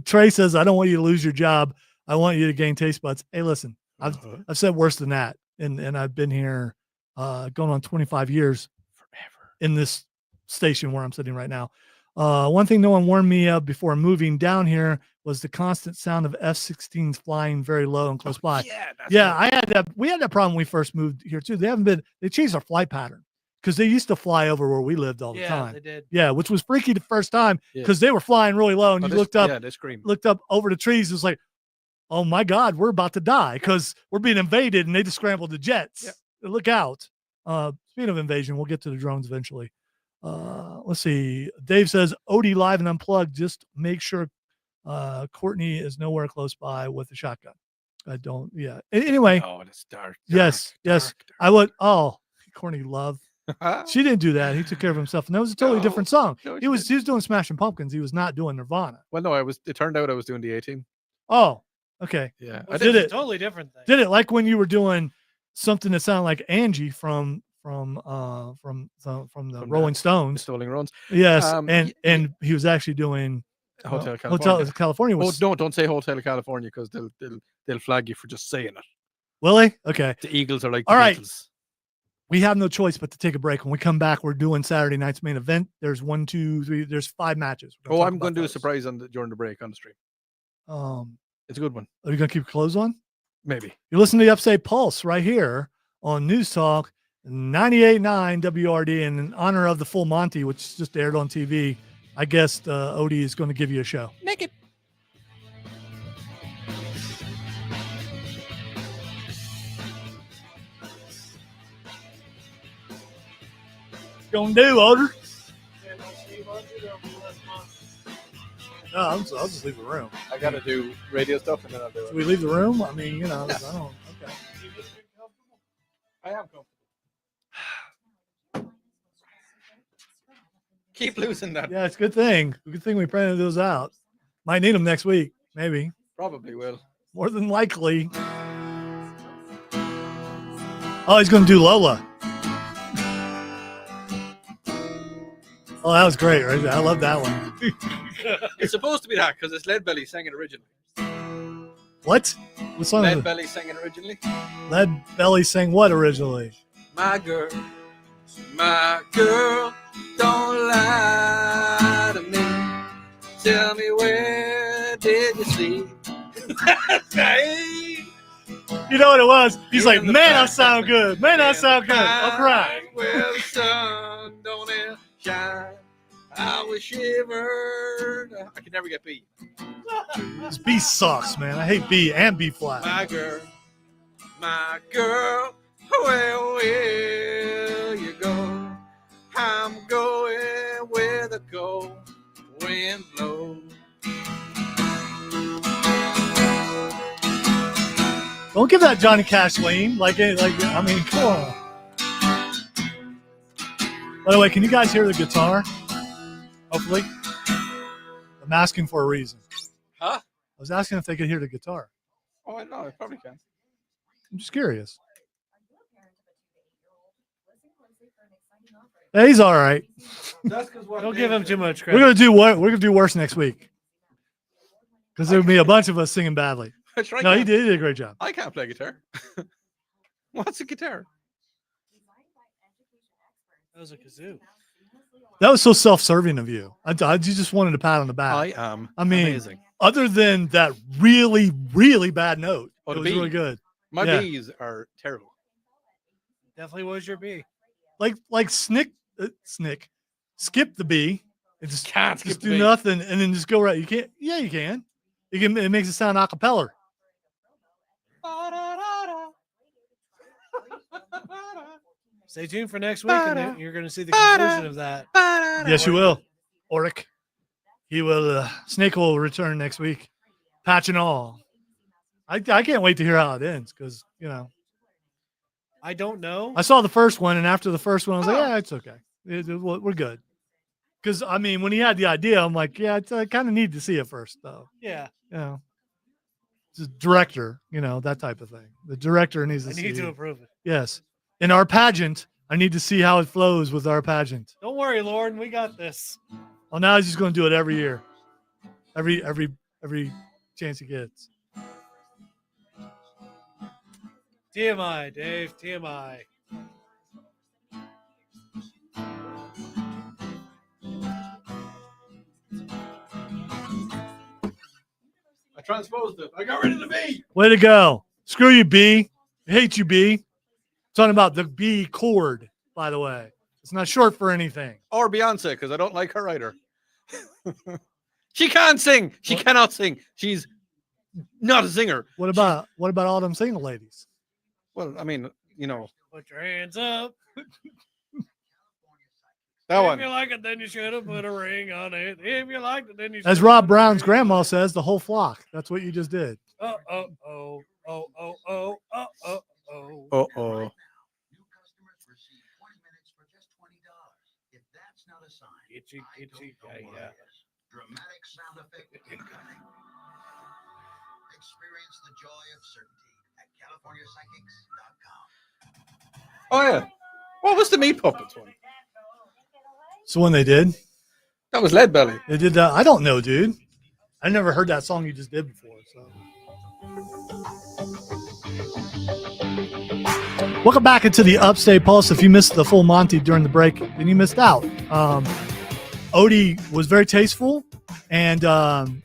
Trey says, I don't want you to lose your job. I want you to gain taste buds. Hey, listen, I've said worse than that. And I've been here going on 25 years forever in this station where I'm sitting right now. One thing no one warned me of before moving down here was the constant sound of F-16s flying very low and close by. Yeah, we had that problem when we first moved here too. They changed our flight pattern because they used to fly over where we lived all the time. Yeah, they did. Yeah, which was freaky the first time because they were flying really low, and you looked up over the trees. It was like, oh my God, we're about to die because we're being invaded, and they just scrambled the jets. Yeah. Look out. Speaking of invasion, we'll get to the drones eventually. Let's see. Dave says, Odie live and unplugged. Just make sure Courtney is nowhere close by with a shotgun. I don't. Yeah. Anyway. Oh, it's dark. Yes. I would. Oh, Courtney Love. She didn't do that. He took care of himself, and that was a totally different song. He was doing Smashing Pumpkins. He was not doing Nirvana. Well, no, it turned out I was doing the 18. Oh, okay. Yeah, I did it. Totally different thing. Did it like when you were doing something that sounded like Angie from the Rolling Stones, Rolling Stones. Yes, and he was actually doing Hotel California. Was, don't say Hotel California because they'll flag you for just saying it. Will they? Okay. The Eagles are like all the right. Beatles. We have no choice but to take a break. When we come back, we're doing Saturday night's main event. There's 1, 2, 3. There's 5 matches. I'm going to do a surprise during the break on the stream. It's a good one. Are you going to keep clothes on? Maybe. You're listening to the Upstate Pulse right here on News Talk 98.9 WRD. And in honor of the Full Monty, which just aired on TV, I guess Odie is going to give you a show. Naked. Gonna do, Oder? No, I'll just leave the room. I got to do radio stuff and then I'll do it. Should we leave the room? I mean, I don't. Okay. I am comfortable. Keep losing that. Yeah, it's a good thing. Good thing we printed those out. Might need them next week, maybe. Probably will. More than likely. Oh, he's going to do Lola. Oh, that was great, right? I love that one. It's supposed to be that because it's Lead Belly sang it originally. What? What song? Lead Belly sang it originally. Lead Belly sang what originally? My girl, don't lie to me. Tell me where did you sleep? You know what it was? He's like, man, I sound good. Man, I sound good. I'll cry. Well, the sun don't ever shine. I was shivered. I can never get B. This B sucks, man. I hate B and B flat. My girl, My girl, where will you go? I'm going where the cold wind blows. Don't give that Johnny Cash lean. I mean, come on. By the way, can you guys hear the guitar? Hopefully. I'm asking for a reason. Huh? I was asking if they could hear the guitar. Oh, I know. I probably can. I'm just curious. Hey, he's all right. Don't give him too much We're credit. gonna do what? We're gonna do worse next week because there'll be a bunch of us singing badly. No, he did a great job. I can't play guitar. What's a guitar? That was a kazoo. That was so self-serving of you. You just wanted a pat on the back. I am. I mean, amazing. other than that really, really bad note, Oh, it the was really B. good. My Yeah. bees are terrible. Definitely was your B. Like skip the B and just Can't skip just the do B. nothing and then just go right. You can't. Yeah, you can. You can. It makes it sound a cappella. Stay tuned for next week, and then you're going to see the conclusion of that. Yes, you will. Oric. He will. Snake will return next week, patch and all. I can't wait to hear how it ends because I don't know. I saw the first one, and after the first one, I was like, yeah, it's okay. We're good. Because I mean, when he had the idea, I'm like, yeah, I kind of need to see it first, though. Yeah. It's a director, that type of thing. The director needs to I see need to it. approve it. Yes. In our pageant, I need to see how it flows with our pageant. Don't worry, Lauren. We got this. Well, now he's just going to do it every year, every chance he gets. TMI, Dave. TMI. I transposed it. I got rid of the B. Way to go. Screw you, B. I hate you, B. Talking about the B chord, by the way. It's not short for anything. Or Beyonce, because I don't like her either. She can't sing. She cannot sing. She's not a singer. What about all them single ladies? Well, I mean, Put your hands up. that one. If you like it, then you should have put a ring on it. If you liked it, then you should. As Rob Brown's grandma says, the whole flock. That's what you just did. Oh, oh, oh, oh, oh, oh, oh, oh, oh. Uh-oh. Itchy, itchy, yeah. Dramatic sound effect incoming. Experience the joy of certainty at CaliforniaPsychics.com. Oh, yeah. What was the Meat Puppets one? So when they did, That was Lead Belly. they did. I don't know, dude. I never heard that song you just did before. So, welcome back into the Upstate Pulse. If you missed the full Monty during the break, then you missed out. Odie was very tasteful, and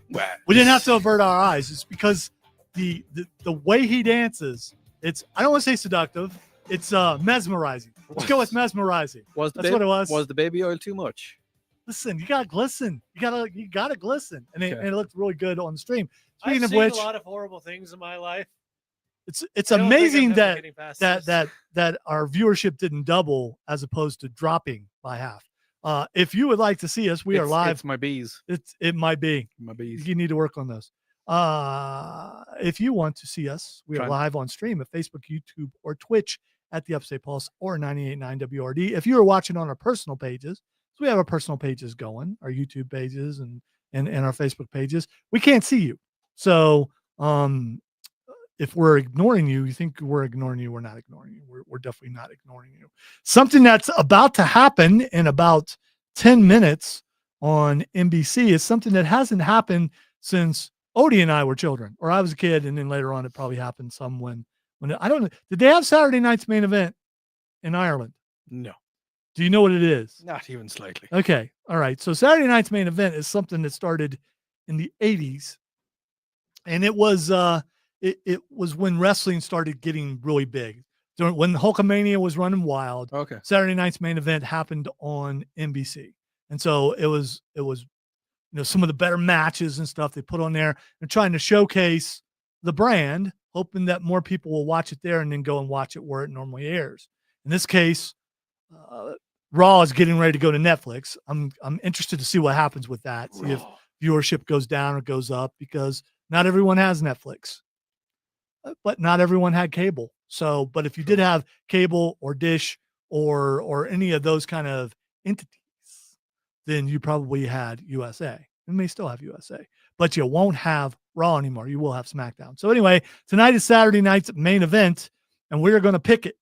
we didn't have to avert our eyes. It's because the way he dances, I don't want to say seductive. It's mesmerizing. Let's go with mesmerizing. That's what it was. Was the baby oil too much? Listen, you gotta glisten. You gotta glisten, and it looked really good on the stream. Speaking I've of which, seen a lot of horrible things in my life. it's I don't think amazing I'm ever getting past this. that our viewership didn't double as opposed to dropping by half. If you would like to see us, we are live. It's my bees. It might be. My bees. You need to work on those. If you want to see us, we are live on stream at Facebook, YouTube, or Twitch at the Upstate Pulse or 98.9 WRD. If you are watching on our personal pages, so we have our personal pages going, our YouTube pages and our Facebook pages. We can't see you. So if we're ignoring you, you think we're ignoring you, we're not ignoring you. We're definitely not ignoring you. Something that's about to happen in about 10 minutes on NBC is something that hasn't happened since Odie and I were children, or I was a kid, and then later on it probably happened some when I don't know. Did they have Saturday night's main event in Ireland? No. Do you know what it is? Not even slightly. Okay. All right. So Saturday night's main event is something that started in the 80s. And it was it was when wrestling started getting really big. When Hulkamania was running wild. Okay. Saturday night's main event happened on NBC. And so it was some of the better matches and stuff they put on there. They're trying to showcase the brand hoping that more people will watch it there and then go and watch it where it normally airs. In this case, Raw is getting ready to go to Netflix. I'm interested to see what happens with that. See if viewership goes down or goes up, because not everyone has Netflix, but not everyone had cable. So, but if you did have cable or Dish or any of those kind of entities, then you probably had USA. You may still have USA, but you won't have Raw anymore. You will have SmackDown. So anyway, tonight is Saturday night's main event, and we're going to pick it.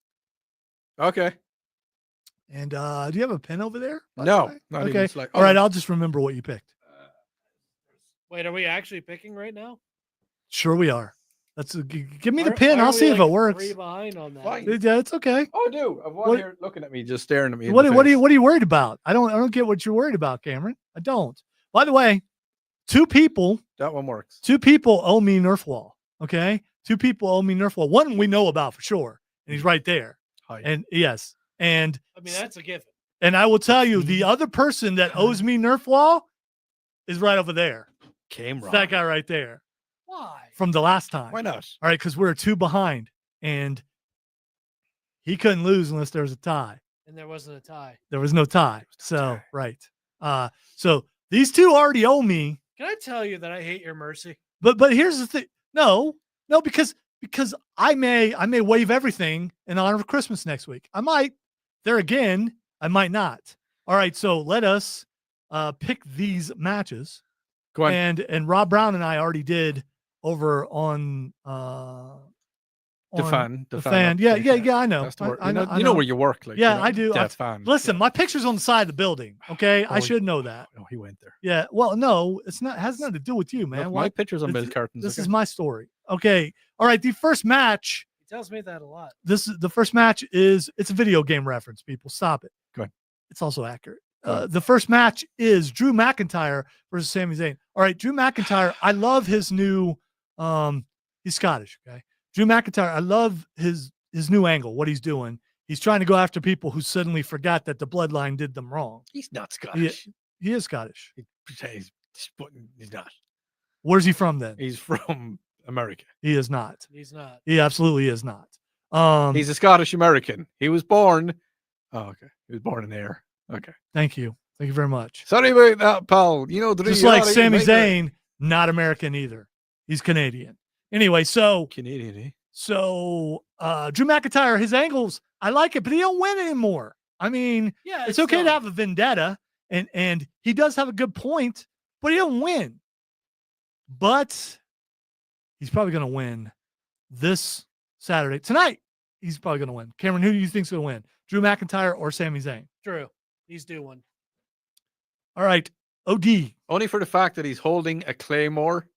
Okay. And do you have a pen over there? No. Not Okay. even All right. I'll just remember what you picked. Wait, are we actually picking right now? Sure we are. Give me the pin. I'll see if it works. 3 behind on that. Fine. Yeah, it's okay. Oh, I do. I've one here looking at me, just staring at me. What are you worried about? I don't get what you're worried about, Cameron. I don't. By the way, that one works. 2 people owe me Nerf Wall. Okay. 2 people owe me Nerf Wall. One we know about for sure. And he's right there. Hi. And yes. And I mean, that's a given. And I will tell you, the other person that owes me Nerf Wall is right over there. Came It's that guy right there. Why? From the last time. Why not? All right, because we're 2 behind, and he couldn't lose unless there was a tie. And there wasn't a tie. There was no tie. So right. So these 2 already owe me. Can I tell you that I hate your mercy? But here's the thing. No, because I may waive everything in honor of Christmas next week. I might. There again, I might not. All right, so let us pick these matches. Go on. And Rob Brown and I already did over on the fan. Yeah, I know. You know where you work. Like, yeah, I do. Fan. Listen, my picture's on the side of the building. Okay, I should know that. Oh, he went there. Yeah. Well, no, it's not. It has nothing to do with you, man. Look, my picture's on milk cartons. This is my story. Okay. All right. The first match. He tells me that a lot. The first match it's a video game reference. People, stop it. Go ahead. It's also accurate. The first match is Drew McIntyre versus Sami Zayn. All right, Drew McIntyre. I love his new. He's Scottish. Okay, Drew McIntyre. I love his new angle. What he's doing. He's trying to go after people who suddenly forgot that the bloodline did them wrong. He's not Scottish. He is Scottish. He's not. Where's he from then? He's from America. He is not. He's not. He absolutely is not. He's a Scottish American. He was born. Oh, okay. He was born in there. Okay. Thank you. Thank you very much. Sorry about that, pal. You know, just like Sami Zayn, not American either. He's Canadian. Anyway, so Canadian, eh? So Drew McIntyre, his angles, I like it, but he don't win anymore. I mean, yeah, it's okay to have a vendetta, and he does have a good point, but he don't win. But he's probably going to win this Saturday. Tonight, he's probably going to win. Cameron, who do you think's going to win? Drew McIntyre or Sami Zayn? Drew. He's due one. All right. OD. Only for the fact that he's holding a claymore.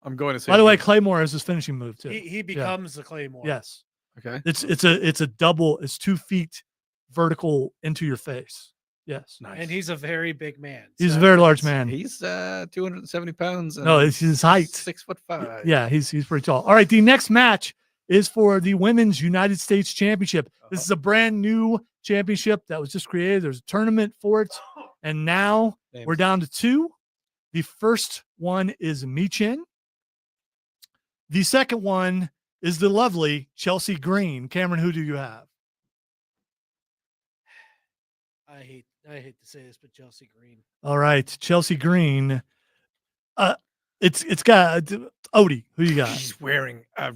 I'm going to say. By the way, Claymore is his finishing move too. He becomes the Claymore. Yes. Okay. It's a double. It's 2 feet vertical into your face. Yes. Nice. And he's a very big man. He's a very large man. He's 270 pounds. And no, it's his height. 6'5". Yeah, he's pretty tall. All right. The next match is for the Women's United States Championship. This is a brand new championship that was just created. There's a tournament for it. And now we're down to 2. The first one is Michin. The second one is the lovely Chelsea Green. Cameron, who do you have? I hate to say this, but Chelsea Green. All right, Chelsea Green. It's got Odie. Who you got? He's wearing a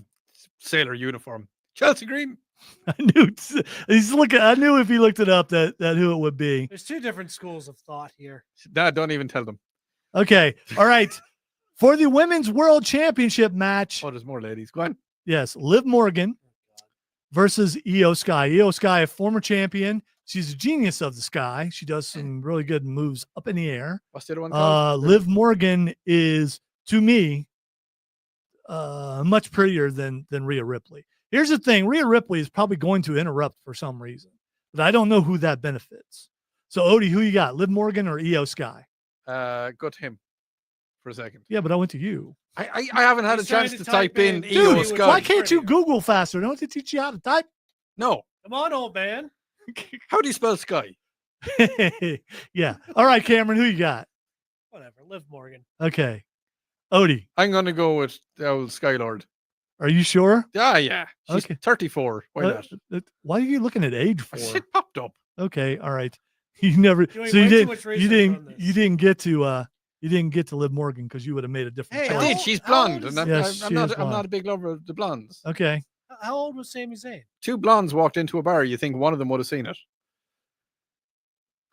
sailor uniform. Chelsea Green. I knew I knew if he looked it up that who it would be. There's 2 different schools of thought here. Dad, don't even tell them. Okay. All right. For the Women's World Championship match. Oh, there's more ladies. Go on. Yes. Liv Morgan versus Io Sky. Io Sky, a former champion. She's a genius of the sky. She does some really good moves up in the air. What's the other one called? Liv Morgan is, to me, much prettier than Rhea Ripley. Here's the thing. Rhea Ripley is probably going to interrupt for some reason, but I don't know who that benefits. So, Odie, who you got? Liv Morgan or Io Sky? Go to him for a second. Yeah, but I went to you. I haven't had a chance to type in Dude, Io Sky. why can't you Google faster? Don't they teach you how to type? No. Come on, old man. How do you spell Sky? Yeah. All right, Cameron, who you got? Whatever. Liv Morgan. Okay. Odie. I'm going to go with the old Skylord. Are you sure? Yeah. She's Okay. 34. Why not? Why are you looking at age for? Shit popped up. Okay, all right. You never. Doing So you way too didn't. much You research didn't. on this. You didn't get to. You didn't get to Liv Morgan because you would have made a different Hey, choice. I did. She's how old blonde, is and Yes, I'm she not. is I'm not blonde. a big lover of the blondes. Okay. How old was Sami Zayn? Two blondes walked into a bar. You think one of them would have seen it?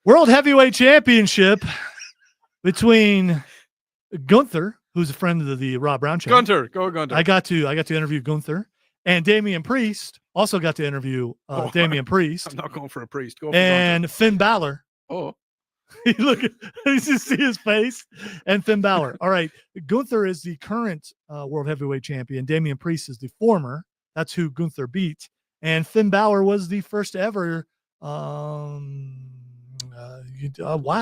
World Heavyweight Championship between Gunther, who's a friend of the Rob Brown show. Gunter, go Gunter. I got to interview Gunther, and Damian Priest also got to interview Damian Priest. I'm not going for a priest. Go for And Finn Balor. Gunter. Oh, Look at you just see his face. And Finn Balor. All right. Gunther is the current World Heavyweight Champion. Damian Priest is the former. That's who Gunther beat. And Finn Balor was the first ever. Why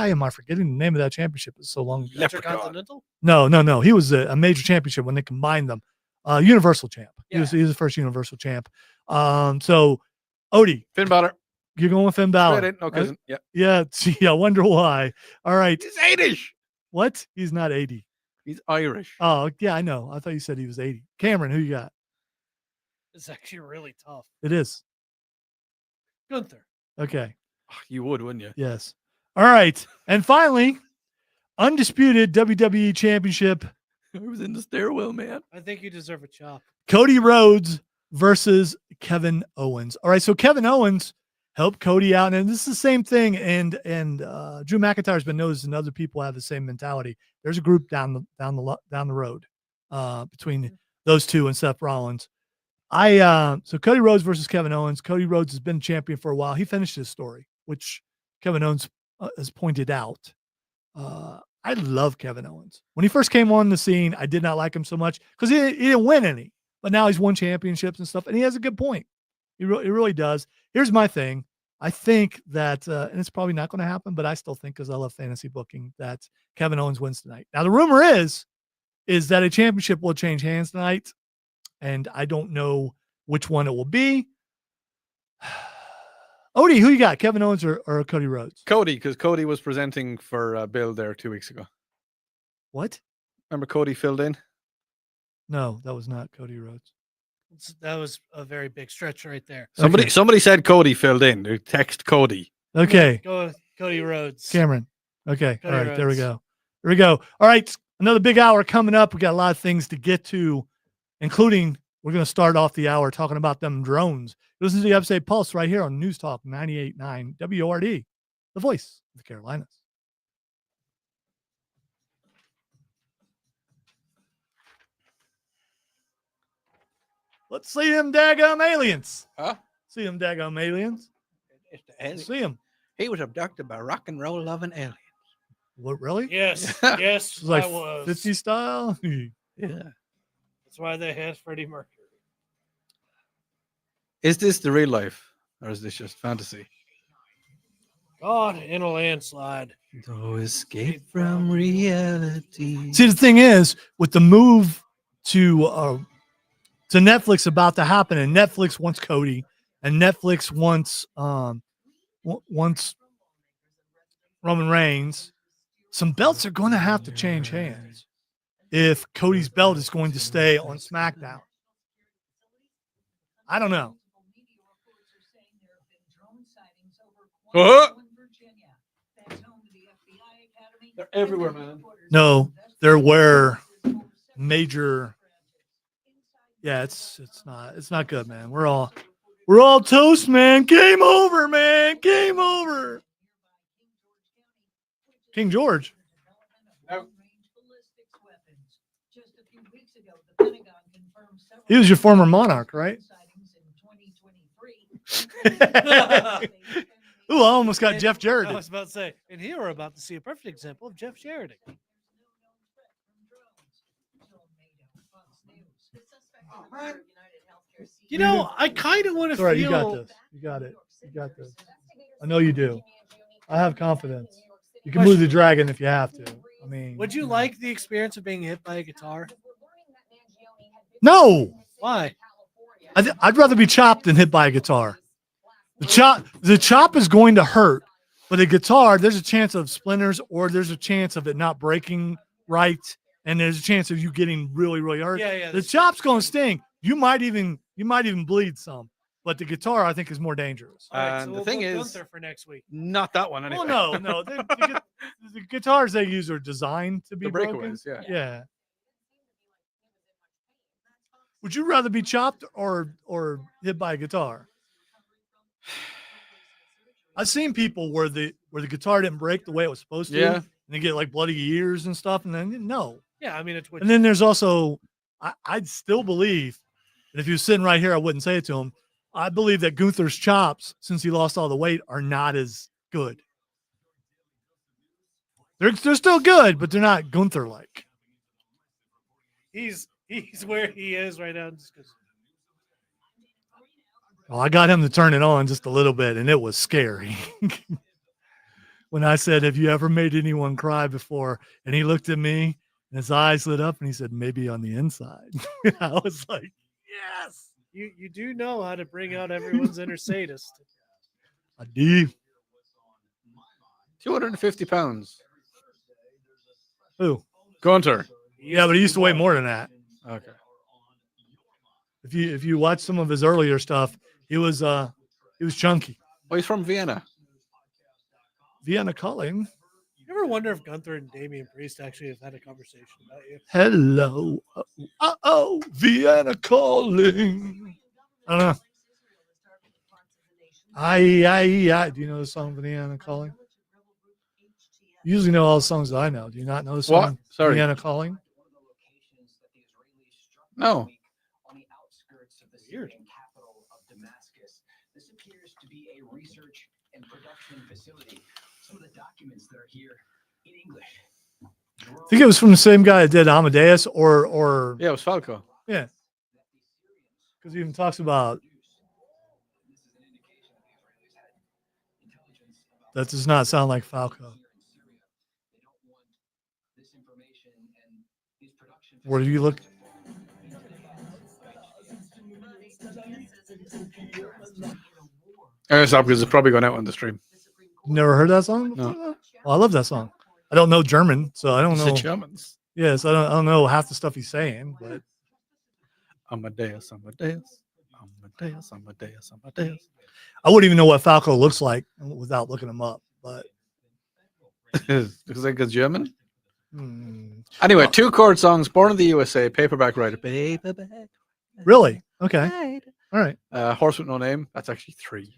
am I forgetting the name of that championship? It's so long ago. Intercontinental? No. He was a major championship when they combined them. Universal champ. Yeah. He was the first Universal champ. So Odie, Finn Balor. you're going with Finn Balor. Straight in. No cousin. Yeah. Yeah. See, I wonder why. All right. He's 80. What? He's not 80. He's Irish. Oh, yeah, I know. I thought you said he was 80. Cameron, who you got? It's actually really tough. It is. Gunther. Okay. You would, wouldn't you? Yes. All right. And finally, undisputed WWE Championship, I was in the stairwell, man. I think you deserve a chop. Cody Rhodes versus Kevin Owens. All right. So Kevin Owens helped Cody out. And this is the same thing. And Drew McIntyre's been noticed, and other people have the same mentality. There's a group down the road between those two and Seth Rollins. So Cody Rhodes versus Kevin Owens. Cody Rhodes has been champion for a while. He finished his story, which Kevin Owens has pointed out. I love Kevin Owens. When he first came on the scene, I did not like him so much because he didn't win any, but now he's won championships and stuff, and he has a good point. He really does. Here's my thing. I think that, and it's probably not going to happen, but I still think, because I love fantasy booking, that Kevin Owens wins tonight. Now, the rumor is that a championship will change hands tonight, and I don't know which one it will be. Odie, who you got? Kevin Owens or Cody Rhodes? Cody, because Cody was presenting for Bill there 2 weeks ago. What? Remember Cody filled in? No, that was not Cody Rhodes. That was a very big stretch right there. Somebody said Cody filled in. They text Cody. Okay. Go with Cody Rhodes. Cameron. Okay. Cody All right. There we Rhodes. go. There we go. All right. Another big hour coming up. We got a lot of things to get to, including we're going to start off the hour talking about them drones. Listen to the Upstate Pulse right here on News Talk 98.9 WORD, the voice of the Carolinas. Let's see them daggum aliens. Huh? See them daggum aliens. It's the alien. See them. He was abducted by rock and roll loving aliens. What, really? Yes. Yes, It's like I was. 50 style. Yeah. That's why they had Freddie Mercury. Is this the real life, or is this just fantasy? God, in a landslide. No escape from reality. See, the thing is, with the move to Netflix about to happen, and Netflix wants Cody, and Netflix wants Roman Reigns, some belts are going to have to change hands if Cody's belt is going to stay on SmackDown. I don't know. They're everywhere, man. No, there were major. Yeah, it's not good, man. We're all toast, man. Game over, man. Game over. King George. He was your former monarch, right? Ooh, I almost got Jeff Jarrett. I was about to say, and here we're about to see a perfect example of Jeff Jarrett. You know, I kind of want to It's all right, feel. you got this. You got it. You got this. I know you do. I have confidence. You can move the dragon if you have to. I mean, Would you like the experience of being hit by a guitar? No. Why? I'd rather be chopped than hit by a guitar. The chop is going to hurt, but a guitar, there's a chance of splinters, or there's a chance of it not breaking right, and there's a chance of you getting really, really hurt. Yeah, The chop's going to sting, You might even bleed some, but the guitar I think is more dangerous. All right, And so the we'll thing book is, Gunther for next week. not that one anyway. Oh no, the guitars they use are designed to be The broken. breakaways, yeah. Yeah. Would you rather be chopped or hit by a guitar? I've seen people where the guitar didn't break the way it was supposed to, Yeah. and they get like bloody ears and stuff, and then no. Yeah, I mean it's. And then there's also, I'd still believe, and if he was sitting right here, I wouldn't say it to him. I believe that Gunther's chops, since he lost all the weight, are not as good. They're still good, but they're not Gunther like. He's where he is right now. Just 'cause- Well, I got him to turn it on just a little bit, and it was scary. When I said, "Have you ever made anyone cry before?" and he looked at me, and his eyes lit up, and he said, "Maybe on the inside." I was like, "Yes, You do know how to bring out everyone's inner sadist. I do." 250 pounds. Who? Gunter. Yeah, but he used to weigh more than that. Okay. If you watch some of his earlier stuff, he was chunky. Oh, he's from Vienna. Vienna calling. You ever wonder if Gunther and Damian Priest actually have had a conversation about you? Hello. Vienna calling. I don't know. I. Do you know the song Vienna calling? You usually know all the songs that I know. Do you not know the song What? Sorry. Vienna calling? No. Weird. This appears to be a research and production facility. Some of the documents that are here in English. I think it was from the same guy that did Amadeus or Yeah, it was Falco. yeah. Because he even talks about that does not sound like Falco. Where do you look? It's not because it's probably going out on the stream. Never heard that song? No. Well, I love that song. I don't know German, so I don't It's know. the Germans. Yes, I don't know half the stuff he's saying, but Amadeus, Amadeus, Amadeus, Amadeus, Amadeus. I wouldn't even know what Falco looks like without looking him up. But Because I think it's German. hmm. Anyway, 2 chord songs, Born in the USA, Paperback Writer. Paperback. Really? Okay. All right. Horse with No Name. That's actually 3.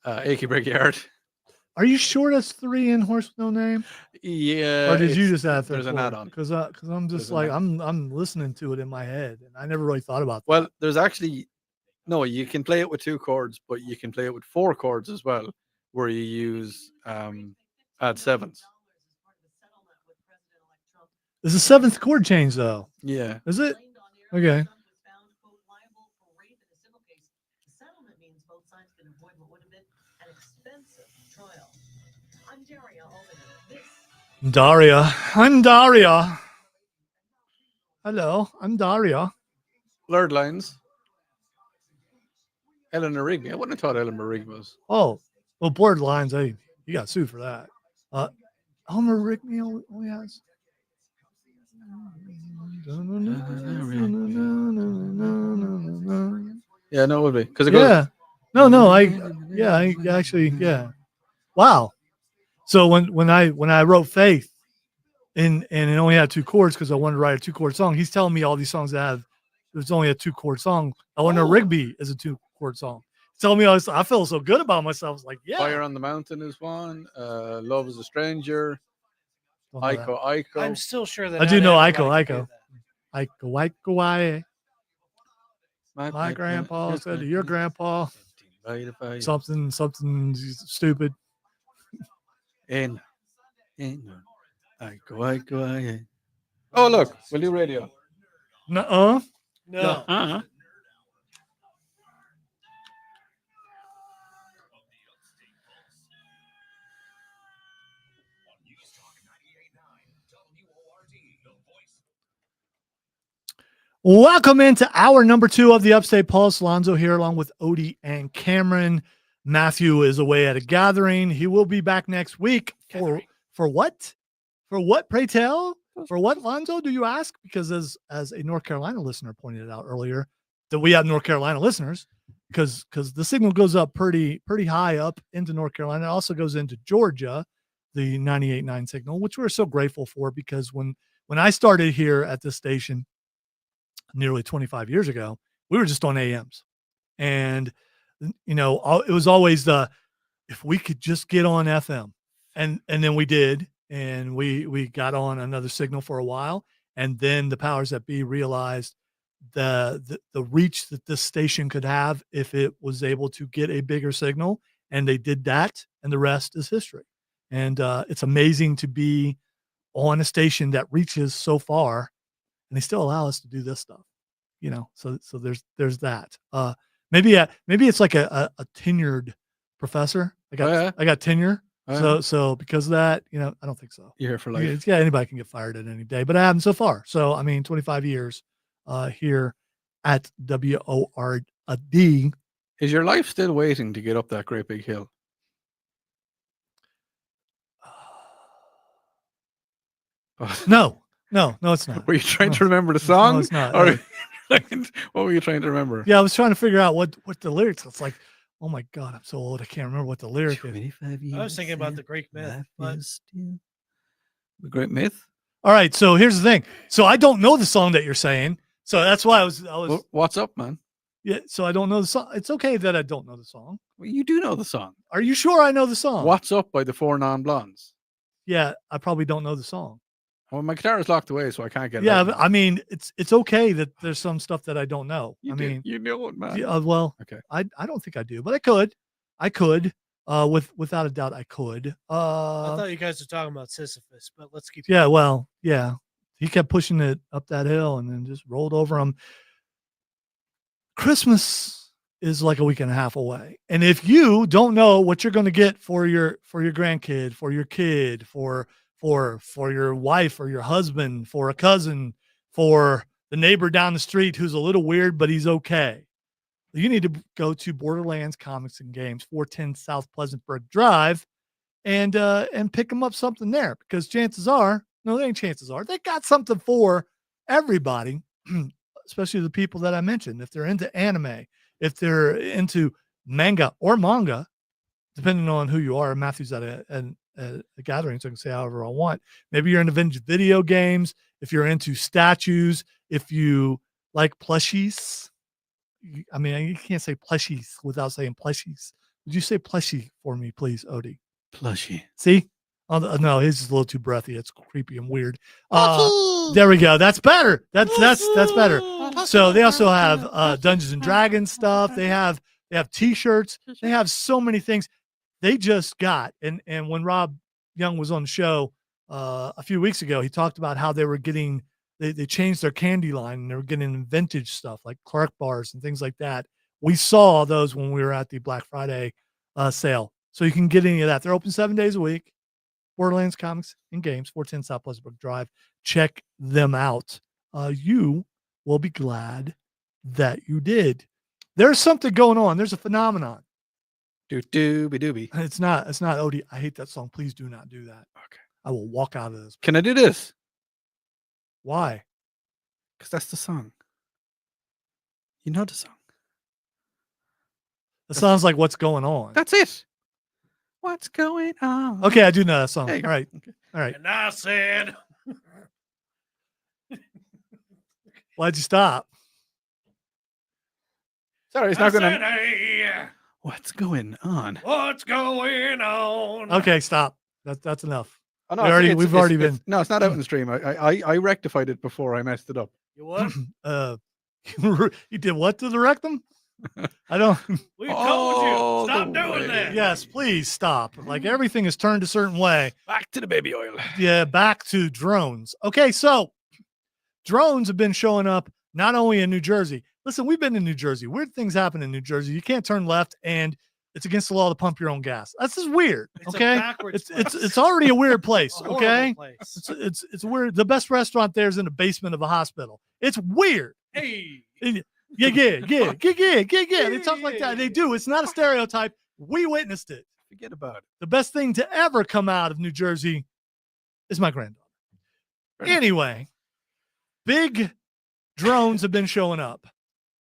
Achy Breaky Heart. Are you sure that's 3 in Horse with No Name? Yeah. Or did you it's- just add There's an add-on. Because I'm just There's an like add-on. I'm listening to it in my head, and I never really thought about that. Well, there's actually no. You can play it with 2 chords, but you can play it with 4 chords as well, where you use add 7s. There's a 7th chord change though. Yeah. Is it? Okay. Daria. I'm Daria. Hello, I'm Daria. Blurred Lines. Eleanor Rigby. I wouldn't have thought Eleanor Rigby was. Oh, well, blurred lines. Hey, you got sued for that. Elmer Rigby only has. Yeah, no, it would be because it goes. Yeah. No. I actually, yeah. Wow. So when I wrote Faith, and it only had 2 chords because I wanted to write a 2-chord song. He's telling me all these songs that have there's only a 2-chord song. I want to Rigby is a 2-chord song. Tell me I feel so good about myself. I was like, yeah. Fire on the Mountain is one. Love is a Stranger. Don't know that. Ico. I'm still sure that I do know not Ico. everybody can do Ico. My grandpa said to your grandpa something stupid. In. Ico. Oh, look. We'll do radio. Nuh-uh. that. No. Welcome into hour number 2 of the Upstate Pulse. Lonzo here along with Odie and Cameron. Matthew is away at a gathering. He will be back next week for what? For what, pray tell? For what, Lonzo, do you ask? Because as a North Carolina listener pointed out earlier, that we have North Carolina listeners, because the signal goes up pretty high up into North Carolina. It also goes into Georgia, the 98.9 signal, which we're so grateful for, because when I started here at this station nearly 25 years ago, we were just on AMs. And, it was always if we could just get on FM. And then we did. And we got on another signal for a while. And then the powers that be realized the reach that this station could have if it was able to get a bigger signal. And they did that. And the rest is history. And it's amazing to be on a station that reaches so far, and they still allow us to do this stuff, so there's that. Maybe it's like a tenured professor. I got tenure. So because of that, I don't think so. You're here for life. Yeah, anybody can get fired at any day, but I haven't so far. So 25 years here at WORD. Is your life still waiting to get up that great big hill? No, it's not. Were you trying to remember the song? No, it's not. Or what were you trying to remember? Yeah, I was trying to figure out what the lyrics. It's like, oh my God, I'm so old. I can't remember what the lyric is. I was thinking about the Greek myth. But... The Great Myth? All right, so here's the thing. So I don't know the song that you're saying. So that's why I was. Well, what's up, man? Yeah, so I don't know the song. It's okay that I don't know the song. Well, you do know the song. Are you sure I know the song? What's Up by the Four Non-Blondes. Yeah, I probably don't know the song. Well, my guitar is locked away, so I can't get it. Yeah, out. but, it's okay that there's some stuff that I don't know. You know it, man. Yeah, well, okay. I don't think I do, but I could. Without a doubt, I could. I thought you guys were talking about Sisyphus, but let's keep. Yeah, well, yeah, he kept pushing it up that hill and then just rolled over him. Christmas is like a week and a half away, and if you don't know what you're going to get for your grandkid, for your kid, for your wife or your husband, for a cousin, for the neighbor down the street who's a little weird but he's okay, you need to go to Borderlands Comics and Games, 410 South Pleasantburg Drive, and pick them up something there, because they got something for everybody, especially the people that I mentioned. If they're into anime, if they're into manga, depending on who you are. Matthew's at a gathering, so I can say however I want. Maybe you're into vintage video games. If you're into statues, if you like plushies. I mean, you can't say plushies without saying plushies. Would you say plushie for me, please, Odie? Plushie. See? Oh, no, his is a little too breathy. It's creepy and weird. There we go. That's better. That's better. So they also have Dungeons and Dragons stuff. They have T-shirts. They have so many things. They just got, and when Rob Young was on the show a few weeks ago, he talked about how they were getting. They changed their candy line and they were getting vintage stuff like Clark bars and things like that. We saw those when we were at the Black Friday sale. So you can get any of that. They're open 7 days a week. Borderlands Comics and Games, 410 South Pleasantburg Drive. Check them out. You will be glad that you did. There's something going on. There's a phenomenon. Doobie. It's not Odie. I hate that song. Please do not do that. Okay. I will walk out of this. Can I do this? Why? Because that's the song. You know the song. It sounds like What's Going On. That's it. What's going on? Okay, I do know that song. All right. Okay. All right. And I said, Why'd you stop? Sorry, it's not going to. hey, What's going on? what's going on? Okay, stop. That's enough. Oh, no, We've already been. No, it's not out in the stream. I rectified it before I messed it up. You what? You did what to the rectum? I don't. We told you. Stop doing that. Yes, please stop. Like everything is turned a certain way. Back to the baby oil. Yeah, back to drones. Okay, so drones have been showing up not only in New Jersey. Listen, we've been in New Jersey. Weird things happen in New Jersey. You can't turn left, and it's against the law to pump your own gas. That's just weird. Okay, it's already a weird place. Okay, place. It's weird. The best restaurant there is in the basement of a hospital. It's weird. Hey. Yeah. They talk like that. They do. It's not a stereotype. We witnessed it. Forget about it. The best thing to ever come out of New Jersey is my granddaughter. Anyway, big drones have been showing up,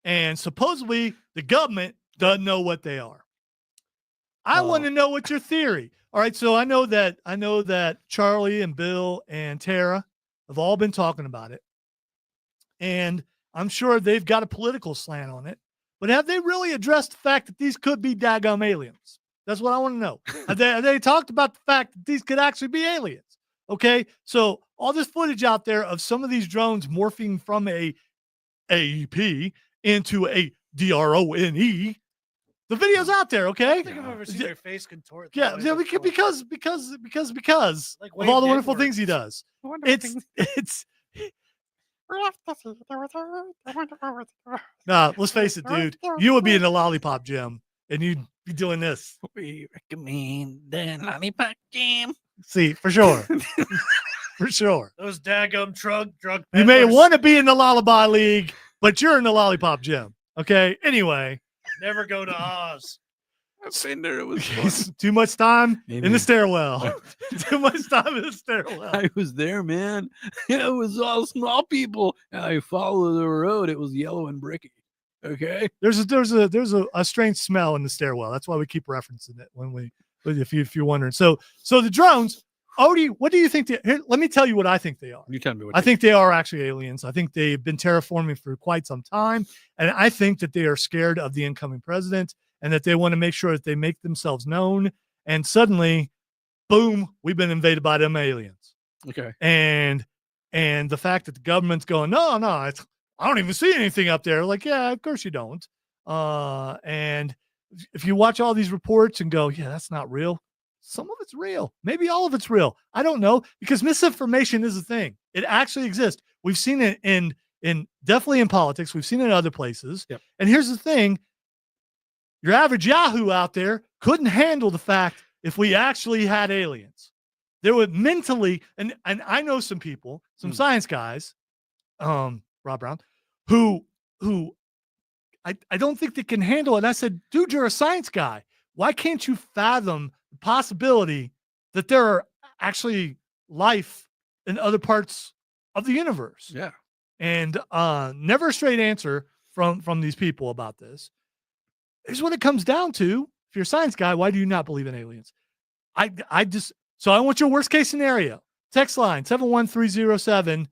and supposedly the government doesn't know what they are. I want to know what's your theory. All right, so I know that Charlie and Bill and Tara have all been talking about it, and I'm sure they've got a political slant on it. But have they really addressed the fact that these could be daggum aliens? That's what I want to know. Have they talked about the fact that these could actually be aliens? Okay, so all this footage out there of some of these drones morphing from a AEP into a DRONE. The video's out there, okay? I don't think I've ever seen their face contort. Yeah, because Like of all the Wade wonderful Edwards. things he does. It's nah, let's face it, dude. You would be in the lollipop gym and you'd be doing this. We recommend the lollipop jam. See, for sure. For sure. Those daggum drug You may peddlers. want to be in the lullaby league, but you're in the lollipop gym. Okay. Anyway. Never go to Oz. I've been there. It was fun. Too much time in Amen. the stairwell. Too much time in the stairwell. I was there, man. It was all small people. And I followed the road. It was yellow and bricky. Okay. There's a strange smell in the stairwell. That's why we keep referencing it if you're wondering. So the drones, Odie, what do you think? Here, let me tell you what I think they are. You tell me what I think they are actually aliens. I think they've been terraforming for quite some time. And I think that they are scared of the incoming president and that they want to make sure that they make themselves known. And suddenly, boom, we've been invaded by them aliens. Okay. And the fact that the government's going, no, I don't even see anything up there. Like, yeah, of course you don't. And if you watch all these reports and go, yeah, that's not real. Some of it's real. Maybe all of it's real. I don't know, because misinformation is a thing. It actually exists. We've seen it in definitely in politics. We've seen it in other places. Yep. And here's the thing. Your average Yahoo out there couldn't handle the fact if we actually had aliens. They would mentally, and I know some people, some science guys, Rob Brown, who I don't think they can handle it. And I said, dude, you're a science guy. Why can't you fathom the possibility that there are actually life in other parts of the universe? Yeah. And never a straight answer from these people about this. Here's what it comes down to. If you're a science guy, why do you not believe in aliens? So I want your worst case scenario. Text line 71307.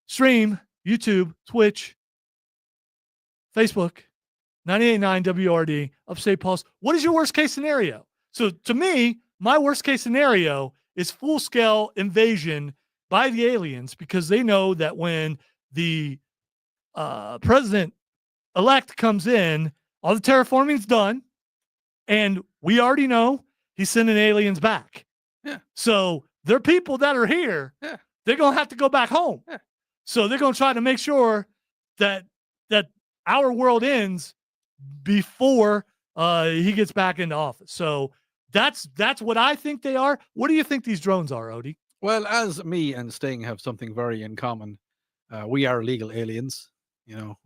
Stream, YouTube, Twitch, Facebook, 98.9 WRD, Upstate Pulse. What is your worst case scenario? So to me, my worst case scenario is full-scale invasion by the aliens, because they know that when the president-elect comes in, all the terraforming's done, and we already know he's sending aliens back. Yeah. So they're people that are here. Yeah. They're going to have to go back home. Yeah. So they're going to try to make sure that our world ends before he gets back into office. So that's what I think they are. What do you think these drones are, Odie? Well, as me and Sting have something very in common, we are legal aliens. You know,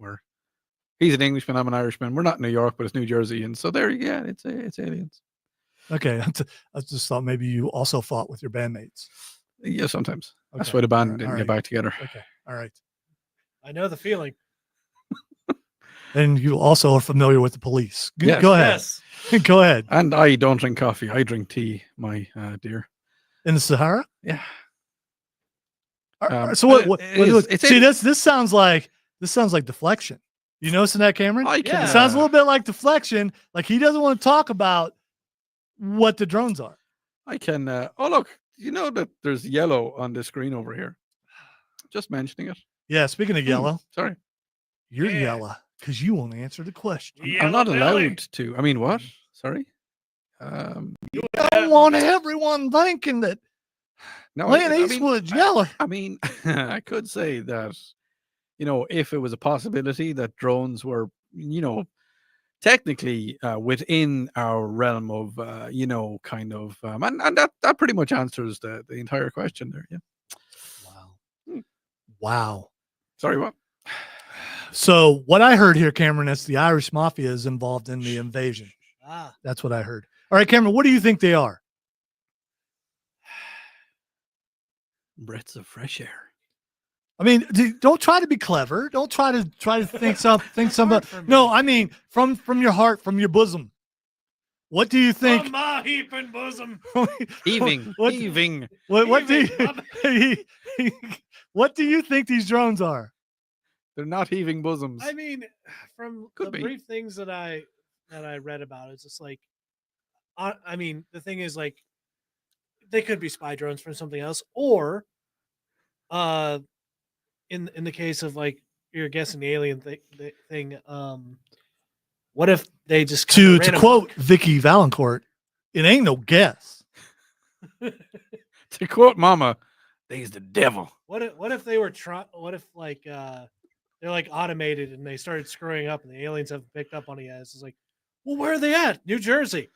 he's an Englishman, I'm an Irishman. We're not New York, but it's New Jersey, and so there, yeah, it's aliens. Okay, I just thought maybe you also fought with your bandmates. Yeah, sometimes. Okay. That's why the band didn't All get right. back together. Okay, all right. I know the feeling. And you also are familiar with the police. Yes. Go ahead. Yes. Go ahead. And I don't drink coffee. I drink tea, my dear. In the Sahara? Yeah. So what it's see, this sounds like deflection. You noticing that, Cameron? I can, It sounds a little bit like deflection. Like he doesn't want to talk about what the drones are. I can. Oh, look, you know that there's yellow on the screen over here. Just mentioning it. Yeah, speaking of yellow. Sorry. You're Yeah. yellow because you won't answer the question. Yellow I'm not belly. allowed to. I mean, what? Sorry? I don't want everyone thinking that No, Clint I mean, Eastwood's yellow. I mean, I could say that, you know, if it was a possibility that drones were, you know, technically within our realm of, you know, kind of, and that pretty much answers the entire question there. Yeah. Wow. Sorry, what? So what I heard here, Cameron, is the Irish mafia is involved in the invasion. Ah, That's what I heard. All right, Cameron, what do you think they are? Breaths of fresh air. I mean, don't try to be clever. Don't try to think something. No, I mean from your heart, from your bosom. What do you think? From my heaping bosom. Heaving. What do what do you think these drones are? They're not heaving bosoms. I mean, from Could the be. brief things that I read about, it's just like, I mean, the thing is like, they could be spy drones from something else, or, in the case of like you're guessing the alien thing, what if they just To ran quote amok? Vicky Valancourt, it ain't no guess. To quote Mama, they's the devil. What if they were what if like they're like automated and they started screwing up and the aliens have picked up on it? It's like, well, where are they at? New Jersey.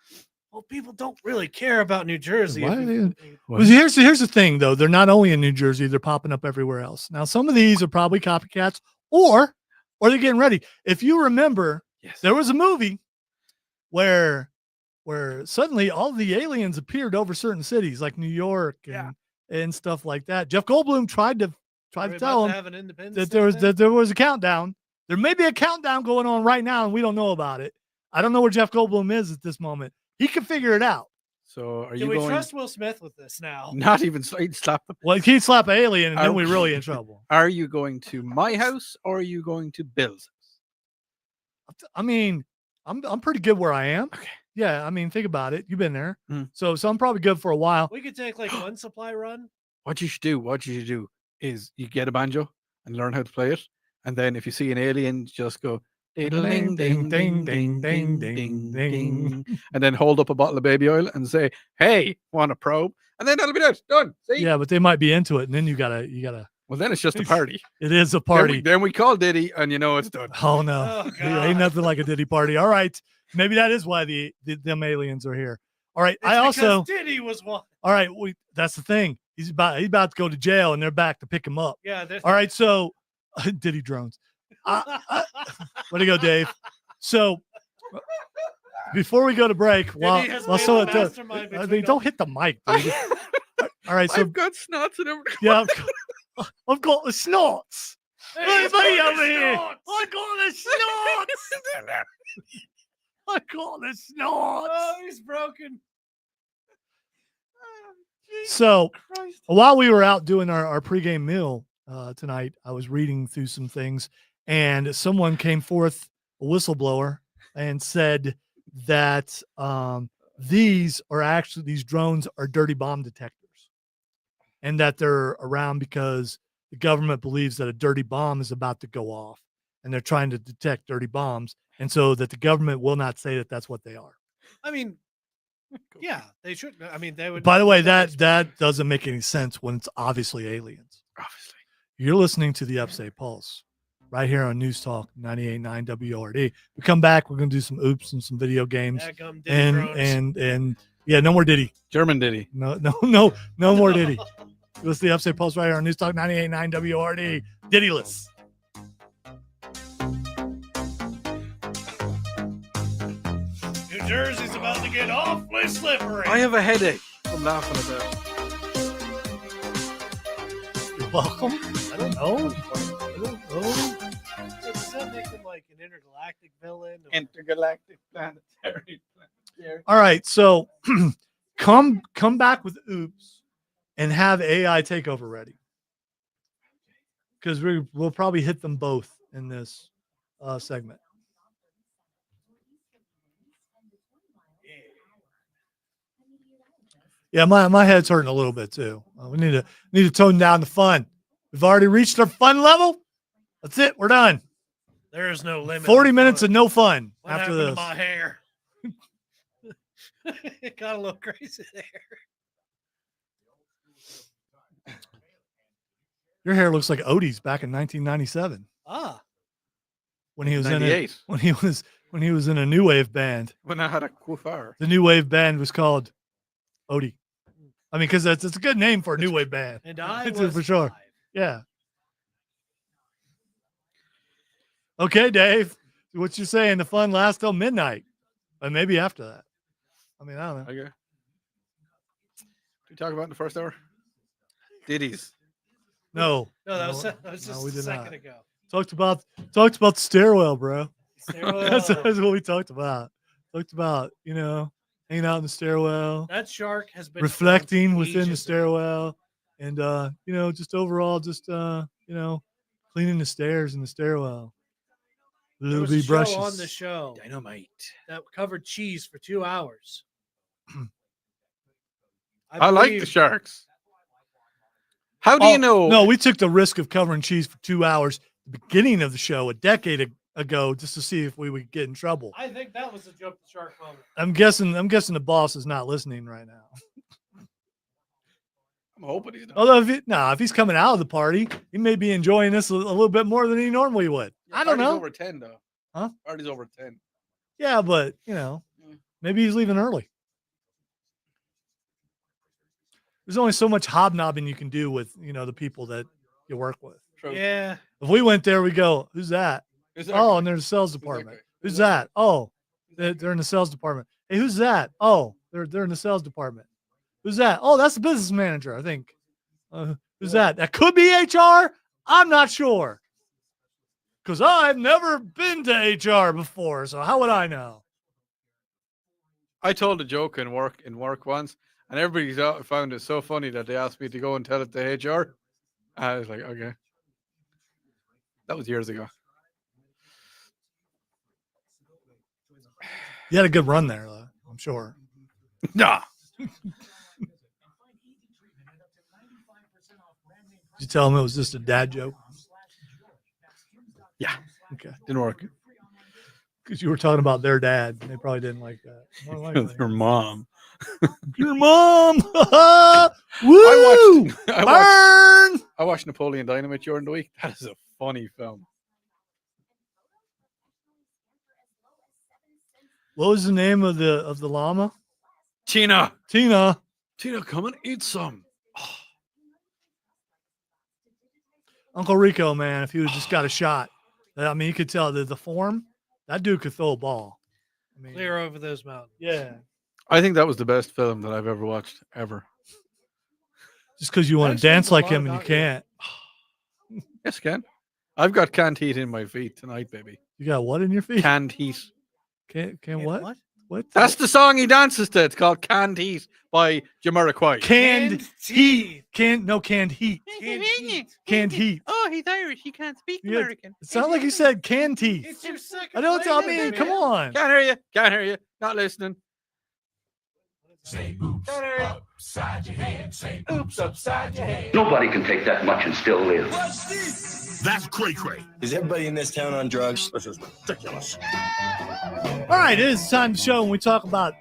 Well, people don't really care about New Jersey. Why if are you- they Well, here's the thing, though. They're not only in New Jersey; they're popping up everywhere else. Now, some of these are probably copycats, or they're getting ready. If you remember, there was a movie where suddenly all the aliens appeared over certain cities, like New York and stuff like that. Jeff Goldblum tried to Are we tell about to him have an Independence that Day there was a countdown. There may be a countdown going on right now, and we don't know about it. I don't know where Jeff Goldblum is at this moment. He can figure it out. So are Can you we going? trust Will Smith with this now? Not even slap the. Well, he'd slap an alien, and Are- then we're really in trouble. Are you going to my house or are you going to Bill's house? I mean, I'm pretty good where I am. Okay. Yeah, I mean, think about it. You've been there, Mm. so I'm probably good for a while. We could take like one supply run. What you should do is you get a banjo and learn how to play it, and then if you see an alien, just go ding ding ding ding ding ding ding ding, and then hold up a bottle of baby oil and say, "Hey, want a probe?" And then that'll be that done. See? Yeah, but they might be into it, and then you gotta. Well, then it's just a party. It is a party. Then we call Diddy, and you know it's done. Oh no, ain't nothing like a Diddy party. All right, maybe that is why them aliens are here. All right, It's because Diddy was one. All right, that's the thing. He's about to go to jail, and they're back to pick him up. Yeah. All right, so Diddy drones. Way to go, Dave. So before we go to break, don't hit the mic, dude. All right, so I've got snots and everything. yeah, I've got the snots. Hey, Look at me over here. snots. I got the snots. I got the snots. Oh, he's broken. So while we were out doing our pregame meal tonight, I was reading through some things, and someone came forth, a whistleblower, and said that these drones are dirty bomb detectors, and that they're around because the government believes that a dirty bomb is about to go off, and they're trying to detect dirty bombs, and so that the government will not say that that's what they are. I mean, yeah, they should. I mean, they would. By the way, that doesn't make any sense when it's obviously aliens. Obviously. You're listening to the Upstate Pulse right here on News Talk 98.9 WRD. We come back, we're going to do some oops and some video games. And yeah, no more Diddy. German Diddy. No more Diddy. Listen to the Upstate Pulse right here on News Talk 98.9 WRD. Diddyless. New Jersey's about to get awfully slippery. I have a headache from laughing at that. You're welcome. I don't know. Does that make him like an intergalactic villain? Intergalactic planetary. All right, so come back with oops and have AI takeover ready, because we'll probably hit them both in this segment. Yeah, my head's hurting a little bit too. We need to tone down the fun. We've already reached our fun level. That's it. We're done. There is no limit. 40 minutes of no fun What after happened this. to my hair? It got a little crazy there. Your hair looks like Odie's back in 1997 Ah, when he was 98. when he was in a new wave band. When I had a coiffeur. The new wave band was called Odie. I mean, because it's a good name for a new wave band. and I It's was for sure. 5. Yeah. Okay, Dave. What you're saying? The fun lasts till midnight, but maybe after that. I mean, I don't know. Okay. Did we talk about in the first hour? Diddy's. No, No, that was no, just we a did second not. ago. Talked about the stairwell, bro. That's Stairwell. what we talked about. Talked about, hanging out in the stairwell, That shark has been reflecting filmed within the ages ago. stairwell, and just overall, cleaning the stairs in the stairwell. There Little was a bitty show brushes. on the show Dynamite. that covered cheese for 2 hours. I like the believe- sharks. How do you know? No, we took the risk of covering cheese for 2 hours at the beginning of the show a decade ago just to see if we would get in trouble. I think that was a joke the shark moment. I'm guessing the boss is not listening right now. I'm hoping he's not. Although if he's coming out of the party, he may be enjoying this a little bit more than he normally would. I don't Party's know. over 10 though. Huh? Party's over 10. Yeah, but maybe he's leaving early. There's only so much hobnobbing you can do with the people that you work with. True. Yeah. If we went there, we go, who's that? Who's that Oh, guy? and they're in the sales Who's that department. guy? Who's that? Oh, they're in the sales department. Hey, who's that? Oh, they're in the sales department. Who's that? Oh, that's the business manager, I think. Who's that? That could be HR. I'm not sure. Because I've never been to HR before, so how would I know? I told a joke in work once, and everybody found it so funny that they asked me to go and tell it to HR. I was like, okay. That was years ago. You had a good run there, though, I'm sure. Nah. Did you tell him it was just a dad joke? Yeah. Okay. Didn't work. Because you were talking about their dad. And they probably didn't like that. I don't like that. Your mom. Your mom. Woo! I watched Napoleon Dynamite during the week. That is a funny film. What was the name of the llama? Tina, Tina. come and eat some. Uncle Rico, man, if he would just got a shot. I mean, you could tell the form. That dude could throw a ball. I mean, Clear over those mountains. yeah. I think that was the best film that I've ever watched, ever. Just because you want to Actually, dance there's a like lot him and you about you. can't. Yes, Ken. I've got canned heat in my feet tonight, baby. You got what in your feet? Canned heat. Can't what? What? That's the song he dances to. It's called Canned Heat by Jamiroquai. Canned teeth. Canned heat. Canned heat. Oh, he's Irish. He can't speak Yeah, American. It sounded like you said canned teeth. It's your second. I don't. I language, mean, come man. on. Can't hear you. Can't hear you. Not listening. Say oops upside your head. Say oops upside your head. Nobody can take that much and still live. That's cray cray. Is everybody in this town on drugs? This is ridiculous. All right, it is time to show when we talk about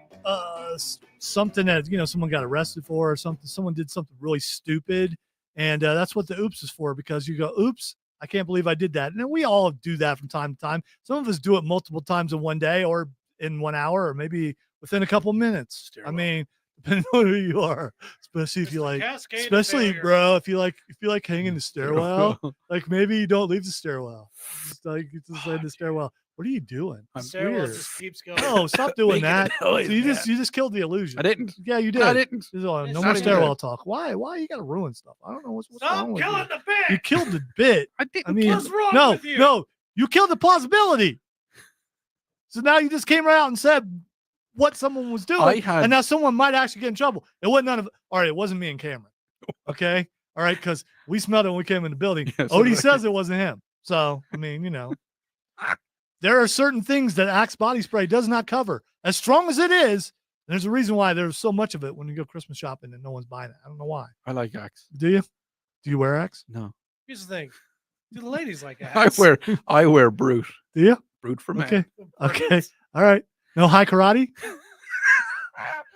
something that someone got arrested for or something. Someone did something really stupid, and that's what the oops is for. Because you go, oops, I can't believe I did that, and then we all do that from time to time. Some of us do it multiple times in one day, or in 1 hour, or maybe within a couple minutes. I mean, depending on who you are, especially if you like, Cascade of especially failure. bro, if you like hanging in the stairwell, like maybe you don't leave the stairwell. It's like you just lay in the stairwell. What are you doing? The I'm stairwell weird. just keeps going. No, stop doing Making that. a noise, So you just killed the illusion. I didn't. Yeah, you did. I didn't. No It's more not stairwell talk. Why you gotta ruin stuff? I don't know what's Stop wrong with killing you. the bit. You killed the bit. I didn't. I mean, What's wrong no, with you? no, you killed the plausibility. So now you just came right out and said what someone was doing, and now someone might actually get in trouble. It wasn't none of. All right, it wasn't me and Cameron. Okay, all right, because we smelled it when we came in the building. Yeah, so Odie did I. says it wasn't him. So I mean, there are certain things that Axe body spray does not cover. As strong as it is, there's a reason why there's so much of it when you go Christmas shopping and no one's buying it. I don't know why. I like Axe. Do you? Do you wear Axe? No. Here's the thing. Do the ladies like I ass? wear Brute. Do you? Brute for men. Okay. Okay. All right. No high karate.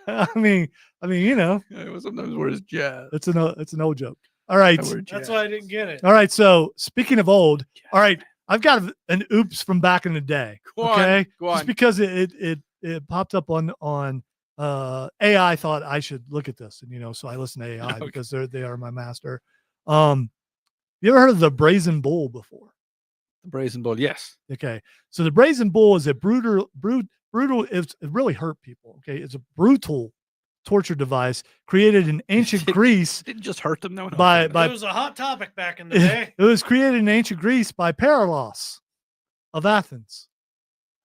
I mean, I sometimes wears jazz. it's an old joke. All right. I wear That's jazz. why I didn't get it. All right. So speaking of old, all right, I've got an oops from back in the day. Go on, okay. go Just on. because it popped up on AI, thought I should look at this, and so I listen to AI Okay. because they are my master. You ever heard of the brazen bull before? The Brazen Bull, yes. Okay. So the brazen bull is a brutal. It really hurt people. Okay. It's a brutal torture device created in ancient Greece Didn't just hurt them, no. by It was a hot topic back in the day. it was created in ancient Greece by Paralos of Athens.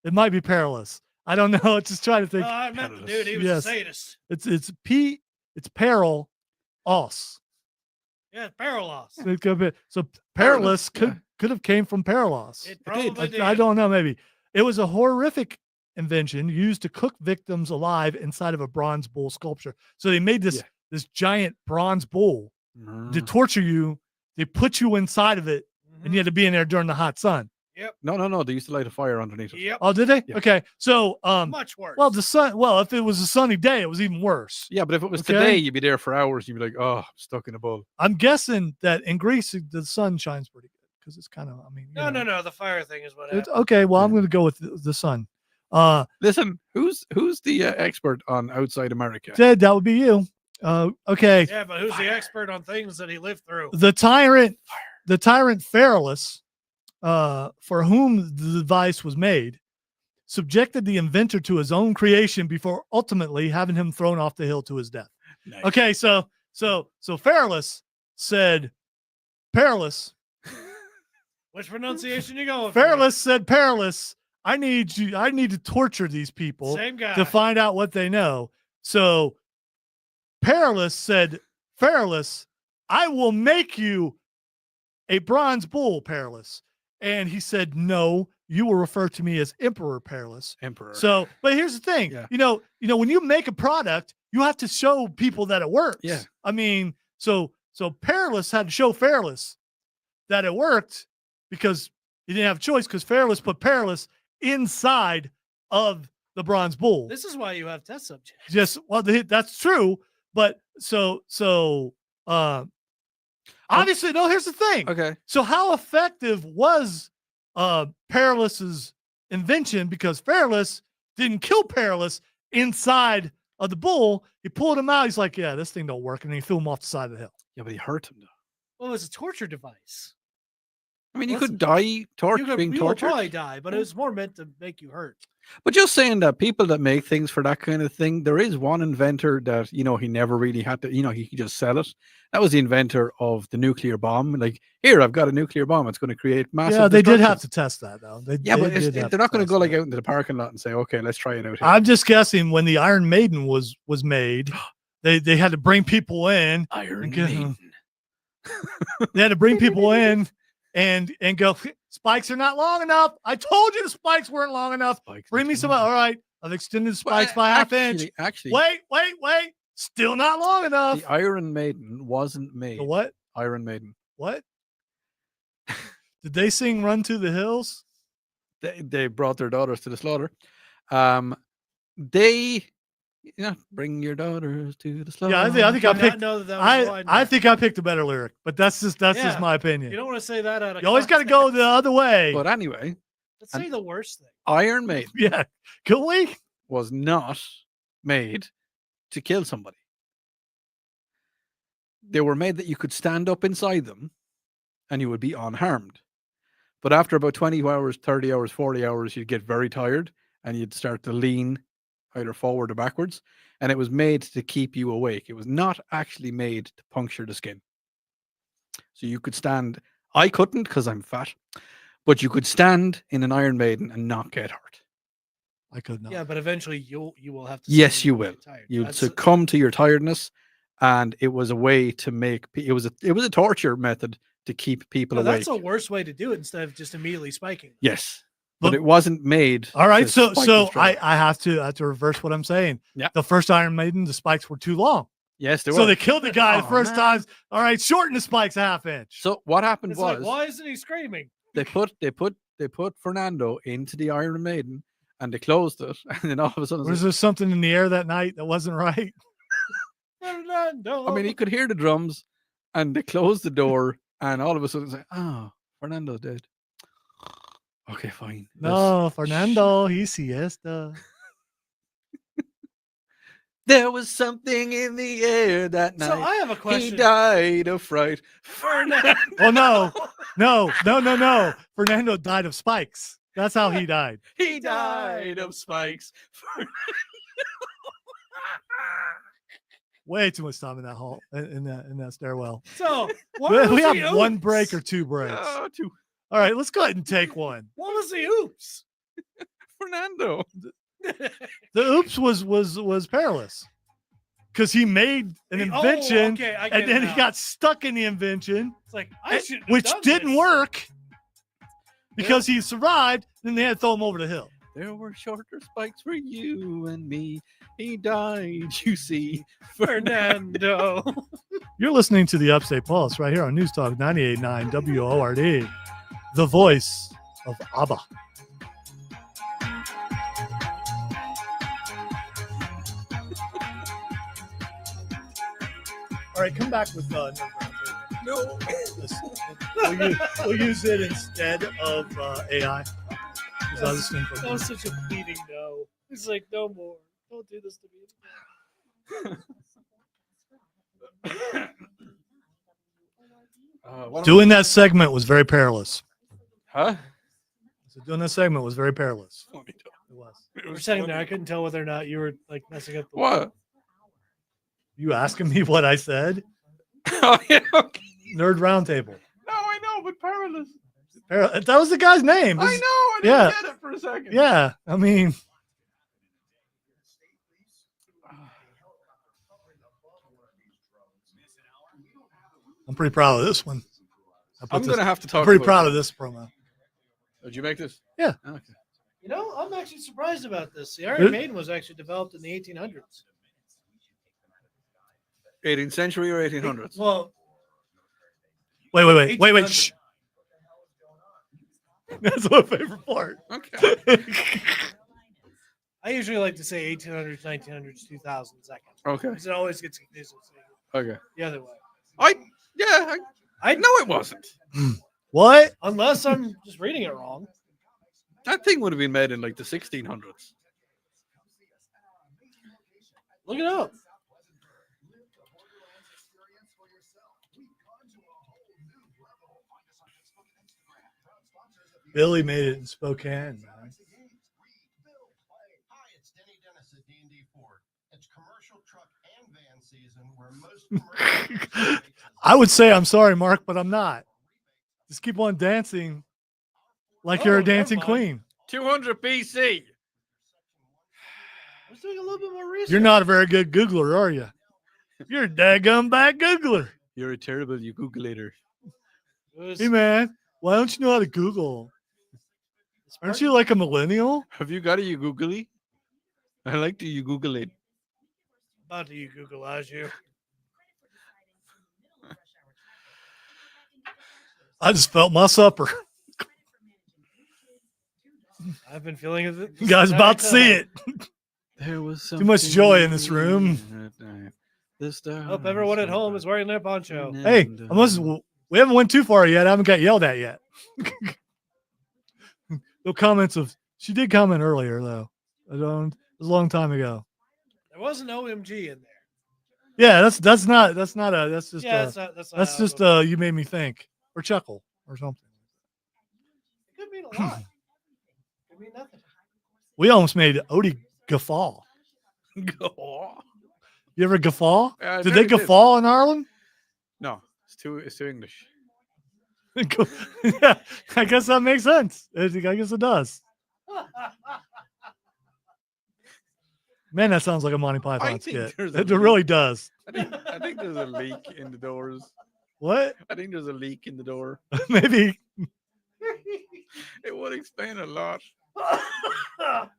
It might be Paralos. I don't know. Just trying to think. I met the dude. He was a sadist. It's Parol os. Yeah, Paralos. So Paralos could have came from Paralos. It probably did. I don't know. Maybe it was a horrific invention used to cook victims alive inside of a bronze bull sculpture. So they made this giant bronze bull to torture you. They put you inside of it, and you had to be in there during the hot sun. Yep. No. They used to light a fire underneath it. Yep. Oh, did they? Yeah. Okay. So much worse. Well, the sun. Well, if it was a sunny day, it was even worse. Yeah, but if it was today, you'd be there for hours. You'd be like, oh, I'm stuck in a bull. I'm guessing that in Greece the sun shines pretty good because it's kind of. I mean, No. The fire thing is what happened. Okay. Well, I'm going to go with the sun. Listen, who's the expert on outside America? Ted, that would be you. Okay. Yeah, but who's the expert on things that he lived through? The tyrant Pherolus, for whom the device was made, subjected the inventor to his own creation before ultimately having him thrown off the hill to his death. Nice. Okay, so Pherolus said, Perillus. Which pronunciation you going Pherolus said, Perillus, I need to torture these people Same guy. to find out what they know. So Perillus said, Pherolus, I will make you a bronze bull, Perillus. And he said, no, you will refer to me as Emperor Perillus. Emperor. So, but here's the thing, you know, when you make a product, you have to show people that it works. Yeah. I mean, so Perillus had to show Pherolus that it worked because he didn't have a choice because Pherolus put Perillus inside of the bronze bull. This is why you have test subjects. Just that's true, but obviously, no. Here's the thing. Okay. So how effective was Perilous's invention? Because Pherolus didn't kill Perillus inside of the bull. He pulled him out. He's like, yeah, this thing don't work, and then he threw him off the side of the hill. Yeah, but he hurt him though. Well, it was a torture device. I mean, you could die being You would tortured. probably die, but it was more meant to make you hurt. But just saying that people that make things for that kind of thing, there is one inventor that, he never really had to, he could just sell it. That was the inventor of the nuclear bomb. Like, here, I've got a nuclear bomb. It's going to create massive Yeah, they did destruction. have to test that, though. But they're not going to go like out into the parking lot and say, okay, let's try it out here. I'm just guessing when the Iron Maiden was made, they had to bring people in. Iron Maiden. They had to bring people in and go, spikes are not long enough. I told you the spikes weren't long enough. Bring me some. All right. I've extended the spikes by half inch. Actually, wait. Still not long enough. The Iron Maiden wasn't made. The what? Iron Maiden. What? Did they sing Run to the Hills? They brought their daughters to the slaughter. They bring your daughters to the slaughter. Yeah, I think I picked. I think I picked a better lyric, but that's just my opinion. You don't want to say that out of You always got to go the other way. But anyway, let's say the worst thing. Iron Maiden. Yeah, can we? Was not made to kill somebody. They were made that you could stand up inside them, and you would be unharmed. But after about 20 hours, 30 hours, 40 hours, you'd get very tired, and you'd start to lean either forward or backwards, and it was made to keep you awake. It was not actually made to puncture the skin. So you could stand. I couldn't because I'm fat, but you could stand in an Iron Maiden and not get hurt. I could not. Yeah, but eventually you will have to. Yes, you will. You'd succumb to your tiredness, and it was a way to make. It was a torture method to keep people awake. That's a worse way to do it instead of just immediately spiking. Yes. But it wasn't made. All right, so I have to reverse what I'm saying. Yeah. The first Iron Maiden, the spikes were too long. Yes, they were. So they killed the guy the first time. All right, shorten the spikes a half inch. So what happened It's was, like, why isn't he screaming? they put Fernando into the Iron Maiden and they closed it, and then all of a sudden, Was there something in the air that night that wasn't right? Fernando. I mean, he could hear the drums, and they closed the door, and all of a sudden, it's like, oh, Fernando's dead. Okay, fine. No, Fernando, he siesta. There was something in the air that night. So I have a question. He died of fright. Fernando. Oh no. Fernando died of spikes. That's how he died. He died of spikes. Way too much time in that hall, in that stairwell. So We have one break or two breaks. Two. All right, let's go ahead and take one. What was the oops? Fernando. The oops was perilous because he made an invention, okay, I get and it then now. he got stuck in the invention, It's like I should, which didn't work because he survived. Then they had to throw him over the hill. There were shorter spikes for you and me. He died, you see. Fernando. You're listening to the Upstate Pulse right here on News Talk 98.9 WORD, the voice of ABBA. All right, come back with no. We'll use it instead of AI. That was such a pleading no. It's like, no more. Don't do this to me. Doing that segment was very perilous. Huh? So doing that segment was very perilous. It was. For a second there, I couldn't tell whether or not you were like messing up. What? You asking me what I said? Oh, yeah, okay. Nerd Roundtable. No, I know, but perilous. That was the guy's name. I know. I didn't get it for a second. Yeah. I mean, I'm pretty proud of this one. I'm going to have to talk. I'm pretty about proud it. of this promo. Did you make this? Yeah. Okay. You know, I'm actually surprised about this. The Iron Maiden was actually developed in the 1800s. 18th century or 1800s? Well, wait. Shh. That's my favorite part. Okay. I usually like to say 1800s, 1900s, 2000s. Okay. Because it always gets confusing. Okay. The other way. I know it wasn't. What? Unless I'm just reading it wrong. That thing would have been made in like the 1600s. Look it up. Billy made it in Spokane, man. Hi, it's Denny Dennis at D&D Ford. It's commercial truck and van season where most commercial I would say I'm sorry, Mark, but I'm not. Just keep on dancing like you're a dancing queen. 200 BC. I was doing a little bit more research. You're not a very good Googler, are you? You're a daggum bad Googler. You're a terrible Googleator. Hey, man, why don't you know how to Google? Aren't you like a millennial? Have you got a you Googly? I like to you Google it. About to you Google as you. I just felt my supper. I've been feeling it. You guys about to see it. There was too much joy in this room. Hope everyone at home is wearing their poncho. Hey, we haven't went too far yet. I haven't got yelled at yet. No comments of. She did comment earlier though. It was a long time ago. There was an OMG in there. Yeah, that's just you made me think or chuckle or something. It could mean a lot. Could mean nothing. We almost made Odie guffaw. Guffaw? You ever guffaw? Yeah, did they guffaw in Ireland? No, it's too English. Yeah, I guess that makes sense. I guess it does. Man, that sounds like a Monty Python skit. It really does. I think there's a leak in the doors. What? I think there's a leak in the door. Maybe. It would explain a lot.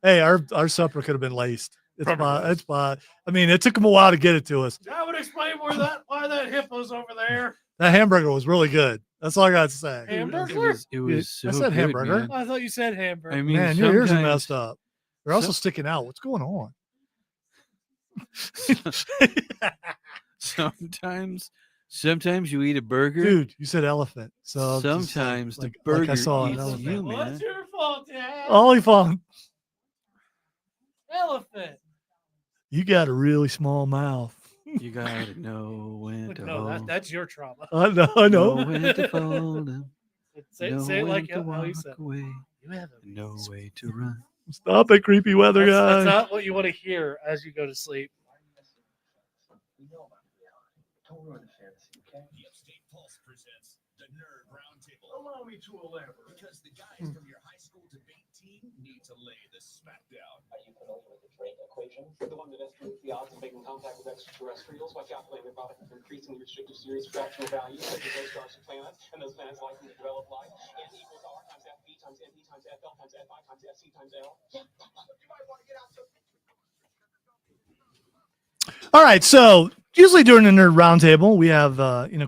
Hey, our supper could have been laced. It's fine. I mean, it took them a while to get it to us. That would explain why that hippo's over there. That hamburger was really good. That's all I got to say. Hamburger? It was so I said good, hamburger. man. I thought you said hamburger. I mean, Man, your ears are sometimes- messed up. They're also sticking out. What's going on? Sometimes you eat a burger. Dude, you said elephant. So sometimes like the burger I saw an eats elephant. you, man. What's your fault, Dad? Oliphant. Elephant. You got a really small mouth. You gotta know when to No, hold. that's your trauma. I know. Know when to fold 'em. Say know it like when to how you walk said. away. You have No way to run. Stop it, creepy weather guy. That's not what you want to hear as you go to sleep. Don't ruin the fantasy, okay? The Upstate Pulse presents the Nerd Roundtable. Allow me to elaborate. Because the guys from your high school debate team need to lay the smackdown. Are you familiar with the Drake equation? The one that estimates the odds of making contact with extraterrestrials by calculating the product of increasingly restrictive series fractional values, such as those stars and planets, and those planets likely to develop life. N equals R times FB times NP times FL times FI times FC times L. Yeah, you might want to get out to. All right, so usually during the Nerd Roundtable, we have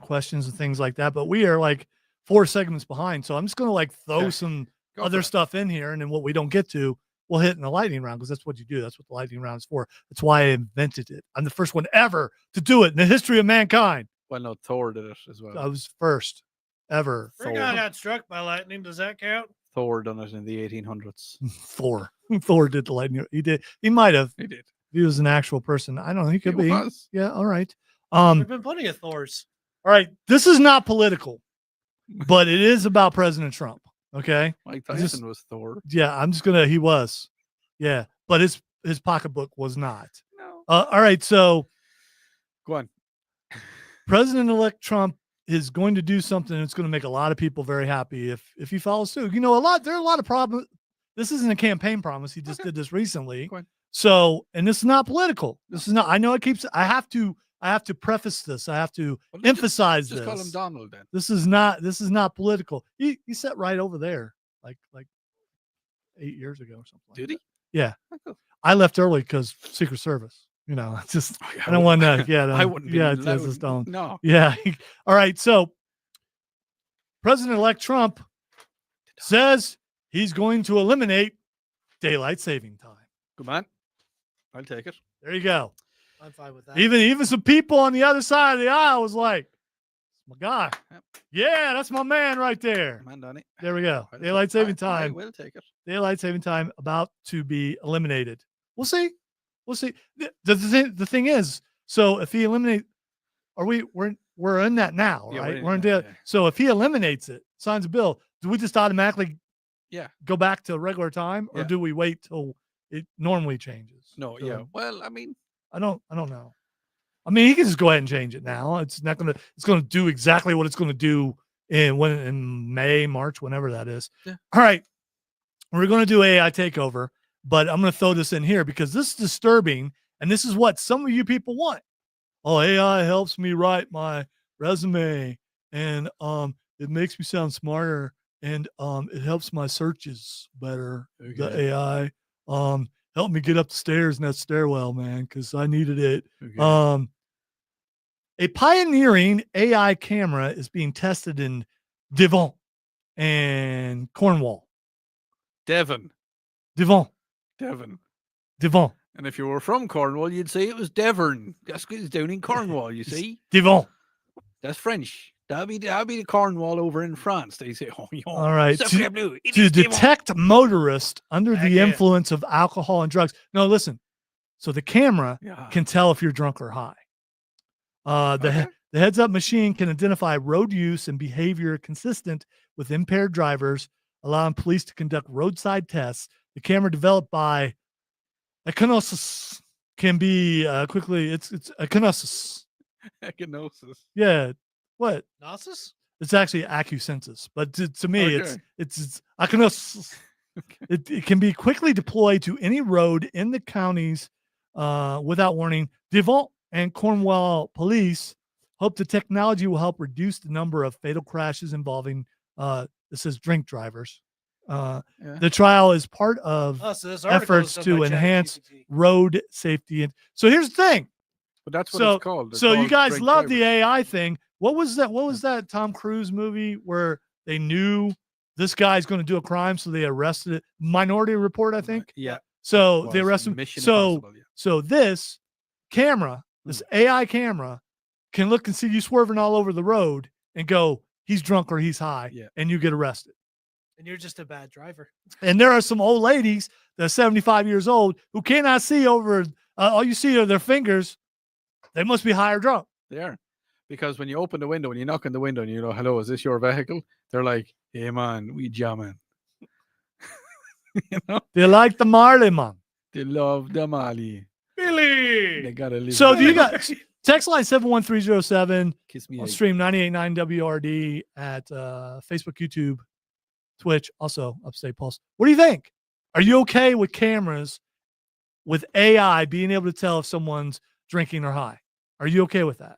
questions and things like that, but we are like 4 segments behind, so I'm just going to like throw some other stuff in here, and then what we don't get to, we'll hit in the lightning round, because that's what you do. That's what the lightning round is for. That's why I invented it. I'm the first one ever to do it in the history of mankind. Well, no, Thor did it as well. I was first ever. Rick got struck by lightning. Does that count? Thor done it in the 1800s. Thor did the lightning. He did. He might have. He did. He was an actual person. I don't know. He could be. Was. Yeah. All right. There've been plenty of Thors. All right. This is not political, but it is about President Trump. Okay. Mike Tyson was Thor. Yeah. I'm just gonna. He was. Yeah. But his pocketbook was not. No. All right. So, go on. President-elect Trump is going to do something that's going to make a lot of people very happy if he follows suit. You know, there are a lot of problems. This isn't a campaign promise. He just did this recently. So, and this is not political. This is not. I know it keeps. I have to preface this. I have to emphasize just this. call him Donald then. This is not political. He sat right over there, like 8 years ago or something. Did he? Yeah. I left early because Secret Service. You know, it's just I don't want to. Yeah, I wouldn't. Yeah, it's just don't. No. Yeah. All right. So, President-elect Trump says he's going to eliminate daylight saving time. Come on, I'll take it. There you go. I'm fine with that. Even some people on the other side of the aisle was like, "My guy, yeah, that's my man right there." Man, Donnie. There we go. Daylight saving time. I will take it. Daylight saving time about to be eliminated. We'll see. We'll see. The thing is, so if he eliminate, we're in that now, Yeah, right? we're in that. So if he eliminates it, signs a bill, do we just automatically go back to regular time, or do we wait till it normally changes? No, So, yeah. Well, I mean, I don't know. I mean, he can just go ahead and change it now. It's gonna do exactly what it's gonna do in May, March, whenever that is. Yeah. All right. We're gonna do AI takeover, but I'm gonna throw this in here because this is disturbing, and this is what some of you people want. Oh, AI helps me write my resume, and it makes me sound smarter, and it helps my searches better. The Okay. AI helped me get up the stairs in that stairwell, man, because I needed it. Okay. A pioneering AI camera is being tested in Devon and Cornwall. Devon. Devon. And if you were from Cornwall, you'd say it was Devon. That's because it's down in Cornwall, you see. Devon. That's French. That'll be the Cornwall over in France. They say, oh, yo, All right. Sacre bleu, it To is Devon. detect motorists under the influence of alcohol and drugs. No, listen. So the camera can tell if you're drunk or high. The heads-up machine can identify road use and behavior consistent with impaired drivers, allowing police to conduct roadside tests. The camera developed by Econosis can be quickly. It's Econosis. Echinosis. Yeah. What? Gnosis? It's actually AccuSensus, but to me, it's Econosis. It can be quickly deployed to any road in the counties without warning. Devon and Cornwall police hope the technology will help reduce the number of fatal crashes involving this says drink drivers. The trial is part of so this article is efforts done to by enhance road safety. And so here's the thing. But that's what it's called. It's So you called guys drink love drivers. the AI thing. What was that Tom Cruise movie where they knew this guy's going to do a crime, so they arrested it? Minority Report, I think. Yeah. So It they was arrested him. Mission So Impossible, yeah. so this camera, this AI camera, can look and see you swerving all over the road and go, he's drunk or he's high, and you get arrested. And you're just a bad driver. And there are some old ladies that are 75 years old who cannot see over. All you see are their fingers. They must be high or drunk. They are. Because when you open the window and you knock on the window and you know, hello, is this your vehicle? They're like, hey, man, we jamming. You know? They like the Marley, man. They love the Mali. Billy. They got to live. So do you guys? Text line 71307. Kiss me. On egg. stream 98.9 WRD at Facebook, YouTube, Twitch, also Upstate Pulse. What do you think? Are you okay with cameras with AI being able to tell if someone's drinking or high? Are you okay with that?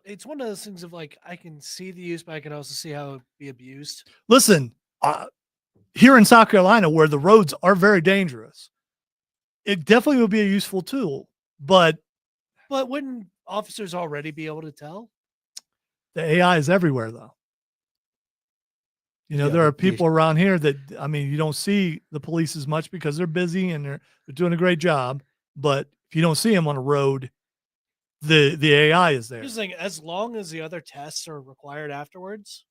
It's one of those things of like I can see the use, but I can also see how it would be abused. Listen, here in South Carolina, where the roads are very dangerous, it definitely would be a useful tool. But wouldn't officers already be able to tell? the AI is everywhere, though. You know, there are people around here that, I mean, you don't see the police as much because they're busy and they're doing a great job. But if you don't see them on a road, the AI is there. Here's the thing, as long as the other tests are required afterwards.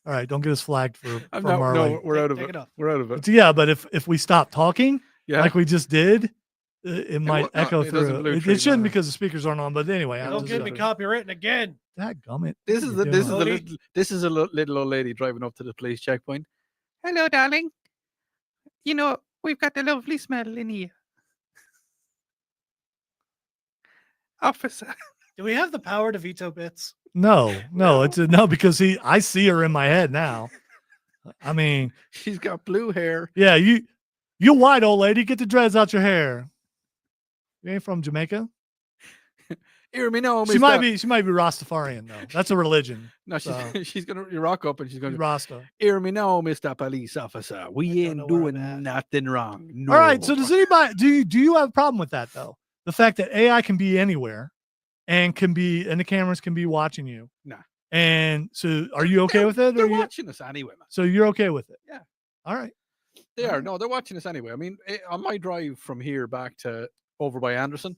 All right, don't get us flagged for No, Marley. we're out of Take it. it off. We're out of it. Yeah, but if we stop talking, Yeah. like we just did, it might echo it doesn't through. blue It tree shouldn't matter. because the speakers aren't on. But anyway, I'm Don't just get me copywritten again. Dadgummit. This is What the are you this is a doing? little old lady driving up to the police checkpoint. Hello, darling. You know, we've got a lovely smell in here. Officer. Do we have the power to veto bits? No, it's no because I see her in my head now. I mean, she's got blue hair. Yeah, you white old lady, get the dreads out your hair. You ain't from Jamaica? Hear me now, She might be Rastafarian though. That's a religion. No, she's gonna rock up and she's gonna Rasta. Hear me now, Mr. Police Officer. We ain't doing nothing wrong. No. All right. So does anybody do you have a problem with that though? The fact that AI can be anywhere and the cameras can be watching you. Nah. And so are you okay with it? They're watching us anyway, man. So you're okay with it? Yeah. All right. They are. No, they're watching us anyway. I mean, on my drive from here back to over by Anderson,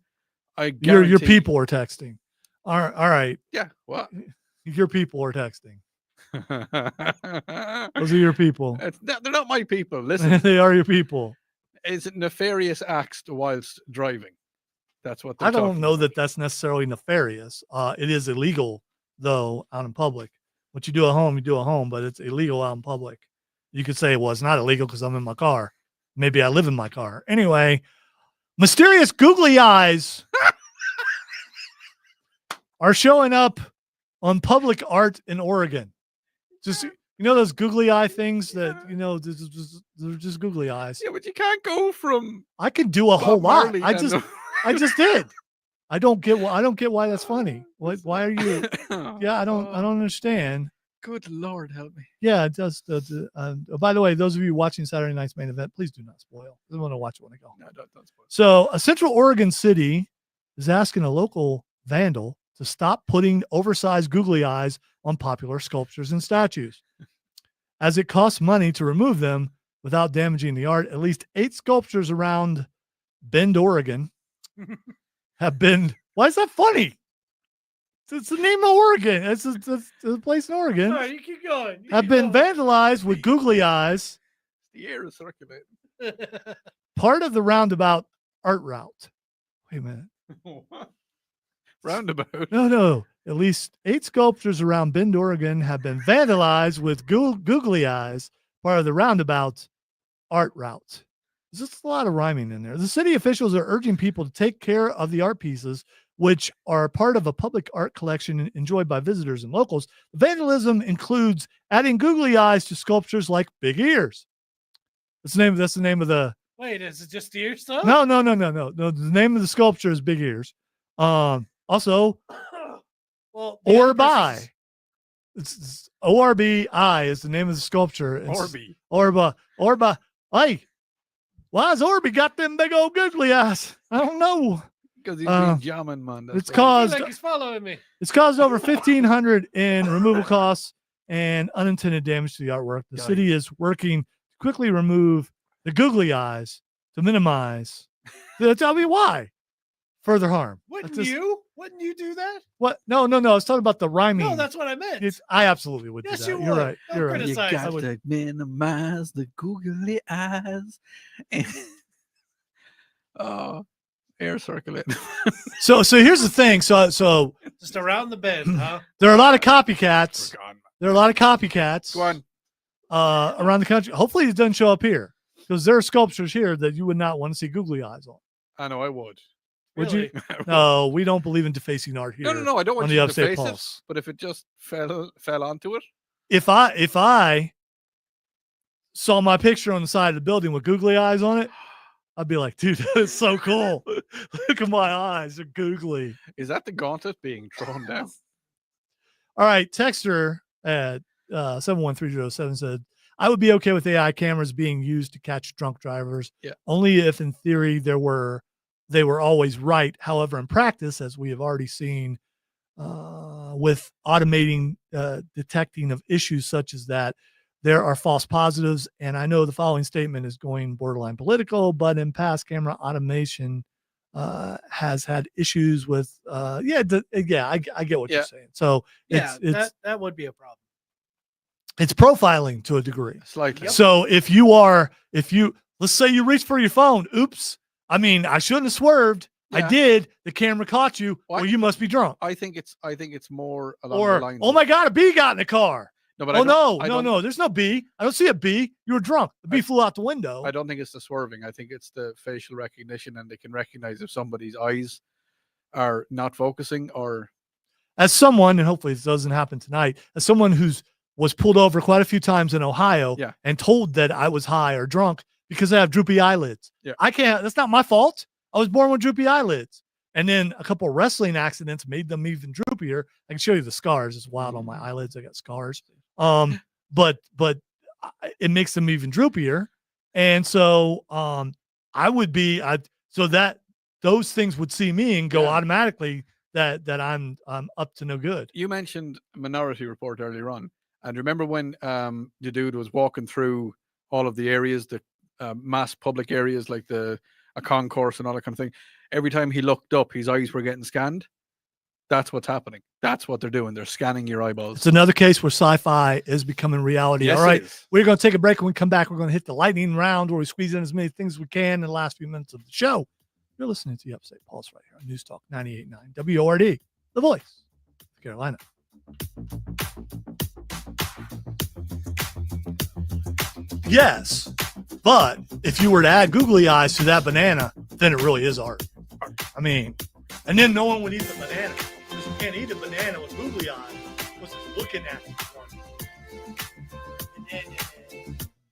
I Your guarantee people are texting. All right. Yeah. What? Your people are texting. Those are your people. They're not my people. Listen. They are your people. Is it nefarious acts whilst driving? That's what they're I don't talking know that that's necessarily nefarious. It is illegal though out in public. What you do at home, you do at home, but it's illegal out in public. You could say, well, it's not illegal because I'm in my car. Maybe I live in my car. Anyway, mysterious googly eyes are showing up on public art in Oregon. Just, you know, those googly eye things that, you know, they're just googly eyes. Yeah, but you can't go from. I can do a whole Bob lot. Marley I and just did. I don't get why that's funny. Why are you? Yeah, I don't understand. Good Lord, help me. Yeah, it does. By the way, those of you watching Saturday night's main event, please do not spoil. I want to watch it when I go. No, don't spoil. So, a Central Oregon city is asking a local vandal to stop putting oversized googly eyes on popular sculptures and statues, as it costs money to remove them without damaging the art. At least 8 sculptures around Bend, Oregon, have been. Why is that funny? It's the name of Oregon. It's a place in Oregon. All right, you keep going. Have been vandalized with googly eyes. The air is circulating. Part of the roundabout art route. Wait a minute. Roundabout. No. At least 8 sculptures around Bend, Oregon have been vandalized with googly eyes. Part of the roundabout art route. There's just a lot of rhyming in there. The city officials are urging people to take care of the art pieces, which are part of a public art collection enjoyed by visitors and locals. Vandalism includes adding googly eyes to sculptures like big ears. That's the name of the. Wait, is it just ear stuff? No. The name of the sculpture is big ears. Also, well, Orbi. It's ORBI is the name of the sculpture. Orba. Hey, why has Orby got them big old googly eyes? I don't know. Because he's being jamming, man. It's caused. Like he's following me. It's caused over $1,500 in removal costs and unintended damage to the artwork. The city is working to quickly remove the googly eyes to minimize. Tell me why. Further harm. Wouldn't you do that? What? No. I was talking about the rhyming. No, that's what I meant. I absolutely would Yes, do that. you You're would. right. Don't You're right. criticize. You got to minimize the googly eyes. Oh, air circulating. So here's the thing. So Just around the bend, huh? there are a lot of copycats. There are a lot of copycats. Go on. Around the country. Hopefully it doesn't show up here because there are sculptures here that you would not want to see googly eyes on. I know I would. Would Really? you? No, we don't believe in defacing art here. No. I don't want on you the to Upstate face it. Pulse. But if it just fell onto it, If I saw my picture on the side of the building with googly eyes on it, I'd be like, dude, that is so cool. Look at my eyes, they're googly. is that the gauntlet being thrown down? All right, texter at 71307 said, I would be okay with AI cameras being used to catch drunk drivers. Yeah. Only if in theory they were always right. However, in practice, as we have already seen with automating detecting of issues such as that, there are false positives. And I know the following statement is going borderline political, but in past camera automation has had issues with I get what you're saying. So Yeah, it's that would be a problem. it's profiling to a degree. Slightly. So if let's say you reach for your phone, oops. I mean, I shouldn't have swerved. I Yeah. did. The camera caught you. Well, Well, you must be drunk. I think it's more along the Or lines. oh my God, a bee got in the car. No, but Oh I don't- I no, don't- no. There's no bee. I don't see a bee. You were drunk. The bee flew out the window. I don't think it's the swerving. I think it's the facial recognition, and they can recognize if somebody's eyes are not focusing or. As someone, and hopefully this doesn't happen tonight, as someone was pulled over quite a few times in Ohio Yeah. and told that I was high or drunk because I have droopy eyelids. Yeah. I can't, that's not my fault. I was born with droopy eyelids. And then a couple of wrestling accidents made them even droopier. I can show you the scars. It's wild on my eyelids. I got scars. But it makes them even droopier. And so so that those things would see me and go Yeah. automatically that I'm up to no good. You mentioned Minority Report earlier on, and remember when the dude was walking through all of the areas, the mass public areas like a concourse and all that kind of thing. Every time he looked up, his eyes were getting scanned. That's what's happening. That's what they're doing. They're scanning your eyeballs. It's another case where sci-fi is becoming reality. Yes, All right, it is. we're going to take a break. When we come back, we're going to hit the lightning round where we squeeze in as many things as we can in the last few minutes of the show. You're listening to the Upstate Pulse right here on News Talk 98.9 WORD, the voice of Carolina. Yes, but if you were to add googly eyes to that banana, then it really is art. I mean, and then no one would eat the banana because you can't eat a banana with googly eyes because it's looking at you.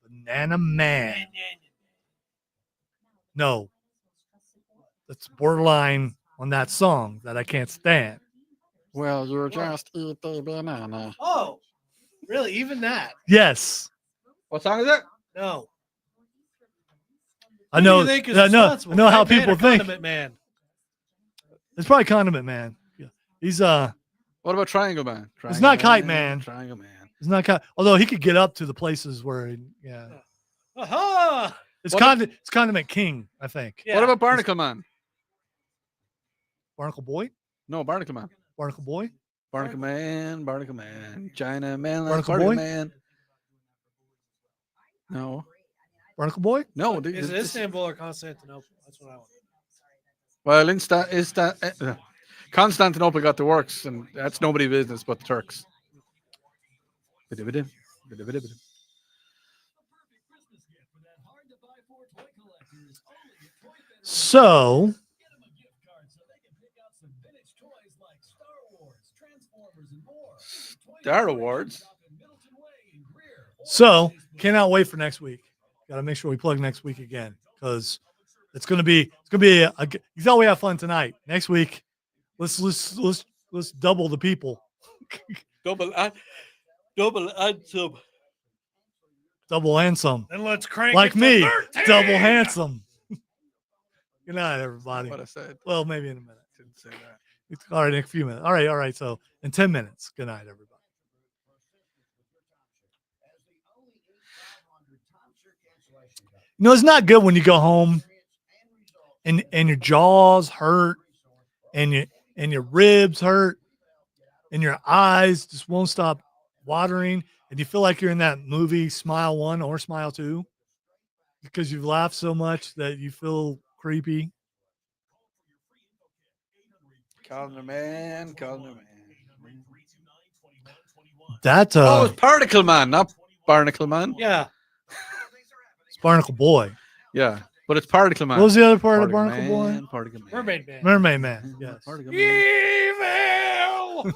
Banana man. No, that's borderline on that song that I can't stand. Well, you just eat a banana. Oh, really? Even that? Yes, What song is it? No. I know. Who do you think is I know responsible? how Hype Man people or think. Condiment Man. It's probably Condiment Man. Yeah. He's What about Triangle Man? It's not Kite Man. Triangle Man. It's not although he could get up to the places where Aha! it's What it's Condiment King, I think. Yeah. What about Barnacle Man? Barnacle Boy? No, Barnacle Man. Barnacle Boy? Barnacle Man, Barnacle Man, China Man, Barnacle Barnacle Boy? Man. No, Barnacle Boy? no. Is it Istanbul or Constantinople? That's what I want. Well, Constantinople got the works, and that's nobody's business but the Turks. So Star Awards. So cannot wait for next week. Got to make sure we plug next week again because it's gonna be you thought we have fun tonight. Next week, let's double the people. Double and some. Double and some. And let's crank Like it to me, 13. double handsome. Good night, everybody. What I said. Well, maybe in a minute. Didn't say that. All right, in a few minutes. All right. So in 10 minutes. Good night, everybody. You know, it's not good when you go home and your jaws hurt and your ribs hurt and your eyes just won't stop watering and you feel like you're in that movie Smile 1 or Smile 2 because you've laughed so much that you feel creepy. Calling the man. That Oh, it's Particle Man, not Barnacle Man. Yeah. it's Barnacle Boy. Yeah. But it's Particle Man. What was the other part of Particle Barnacle Boy? Man, Particle Man. Mermaid Man. Mermaid Man. Yes. Particle Man. Evil.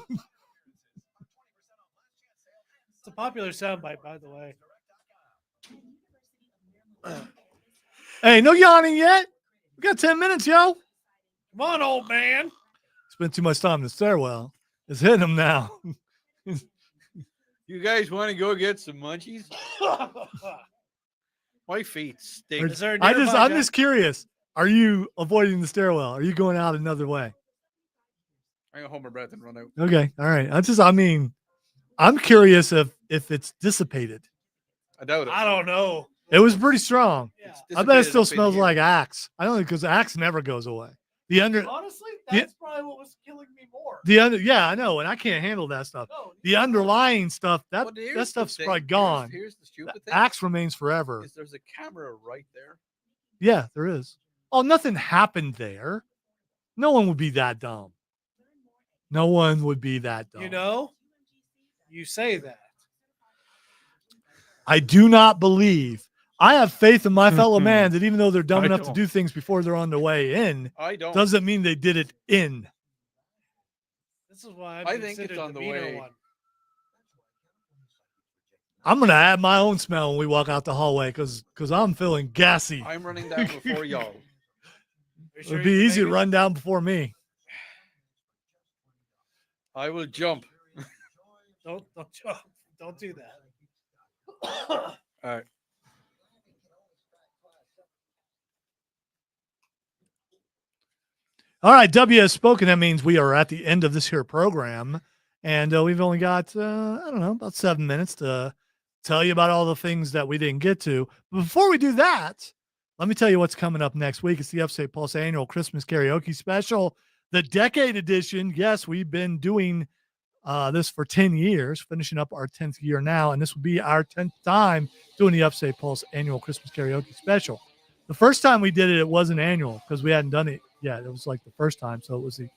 It's a popular soundbite, by the way. Hey, no yawning yet. We got 10 minutes, yo. Come on, old man. Spent too much time in the stairwell. It's hitting him now. You guys want to go get some munchies? My feet stink. Is there a I'm nearby just curious. Are you avoiding the stairwell? Are you going out another way? I'm gonna hold my breath and run out. Okay. All right. I'm curious if it's dissipated. I doubt it. I don't know. It was pretty strong. Yeah. I bet it Dissipated still up in smells here. like Axe. I don't think because Axe never goes away. Honestly, that's probably what was killing me more. Yeah, I know, and I can't handle that stuff. No, The underlying stuff, that But here's that the stuff's thing. probably gone. Here's the stupid The thing. Axe remains forever. Is there's a camera right there. Yeah, there is. Oh, nothing happened there. No one would be that dumb. No one would be that dumb. You know, you say that. I do not believe. I have faith in my fellow man that even though they're dumb I enough to don't. do things before they're on their way in, I don't. doesn't mean they did it in. This is why I think it's on the way. One. I'm gonna add my own smell when we walk out the hallway because I'm feeling gassy. I'm running down before y'all. It'd be easy to run down before me. I will jump. Don't jump. Don't do that. All right. All right, W has spoken. That means we are at the end of this here program, and we've only got I don't know, about 7 minutes to tell you about all the things that we didn't get to. But before we do that, let me tell you what's coming up next week. It's the Upstate Pulse annual Christmas karaoke special, the Decade Edition. Yes, we've been doing this for 10 years, finishing up our 10th year now, and this will be our 10th time doing the Upstate Pulse annual Christmas karaoke special. The first time we did it, it wasn't annual because we hadn't done it yet. It was like the first time, so it was the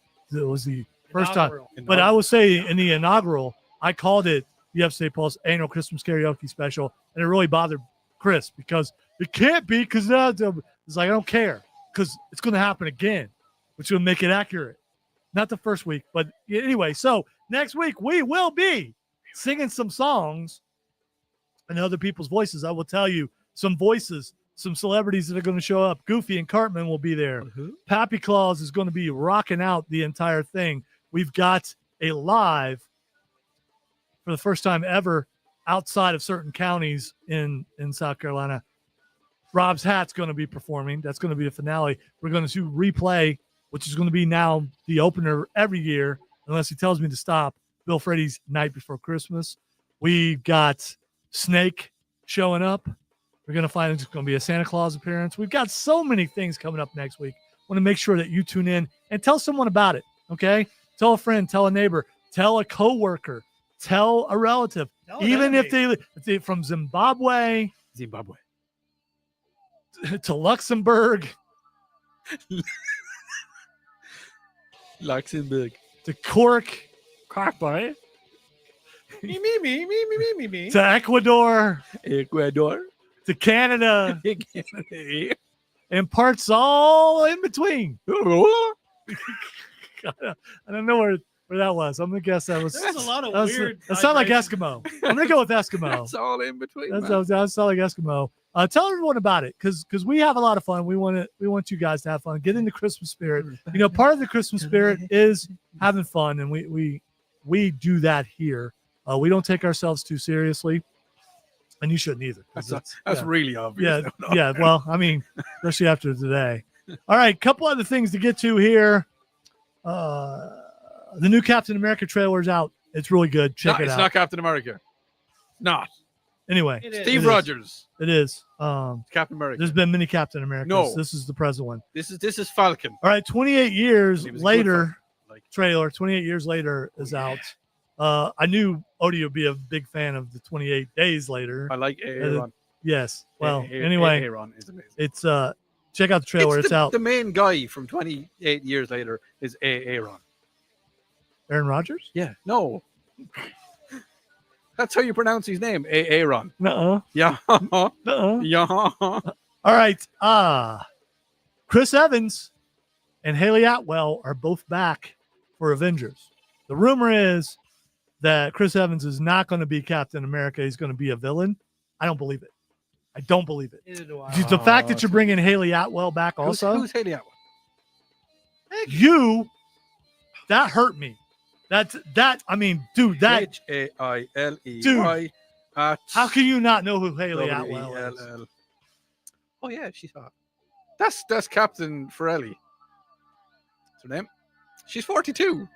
first Inaugural. time. But I will say in the inaugural, I called it the Upstate Pulse annual Christmas karaoke special, and it really bothered Chris because it can't be because it's like I don't care because it's going to happen again, which will make it accurate. Not the first week, but anyway. So next week we will be singing some songs in other people's voices. I will tell you some voices, some celebrities that are going to show up. Goofy and Cartman will be there. Pappy Claus is going to be rocking out the entire thing. We've got a live for the first time ever outside of certain counties in South Carolina. Rob's Hat's going to be performing. That's going to be the finale. We're going to replay, which is going to be now the opener every year, unless he tells me to stop, Bill Freddy's Night Before Christmas. We got Snake showing up. We're going to find it's going to be a Santa Claus appearance. We've got so many things coming up next week. I want to make sure that you tune in and tell someone about it, okay? Tell a friend, tell a neighbor, tell a coworker, tell a relative, even if they from Zimbabwe to Luxembourg, to Cork, Me, to Ecuador, to Canada, and parts all in between. I don't know where that was. I'm gonna guess that was. There's a lot of weird. That sounded like vibrations. Eskimo. I'm gonna go with Eskimo. That's all in between. That man. sounds like Eskimo. Tell everyone about it because we have a lot of fun. We want you guys to have fun. Get into Christmas spirit. You know, part of the Christmas spirit is having fun, and we do that here. We don't take ourselves too seriously, and you shouldn't either. 'Cause That's really obvious. yeah, yeah. Well, I mean, especially after today. All right, couple other things to get to here. The new Captain America trailer is out. It's really good. Check it It's out. not Captain America. Not. Anyway, It is. Steve Rogers. It is. Captain America. There's been many Captain Americas. No. This is the present one. This is Falcon. All right, 28 years He was a good later, Falcon. trailer, 28 years later is out. I knew Odie would be a big fan of the 28 days later. I like Aaron. Yes. Well, Aaron anyway, is amazing. it's check out the trailer. It's out. The main guy from 28 years later is Aaron. Aaron Rodgers? Yeah. No. That's how you pronounce his name. Aaron. Nuh-uh. Yeah. Nuh-uh. Yeah. All right. Chris Evans and Haley Atwell are both back for Avengers. The rumor is that Chris Evans is not going to be Captain America. He's going to be a villain. I don't believe it. I don't believe it. Neither do I. The fact that you're bringing Haley Atwell back also. Who's Haley Atwell? That hurt me. I mean, dude, that Hailey. Dude, how can you not know who Haley Atwell is? Oh yeah, she's hot. That's Captain Farrelly. That's her name. She's 42.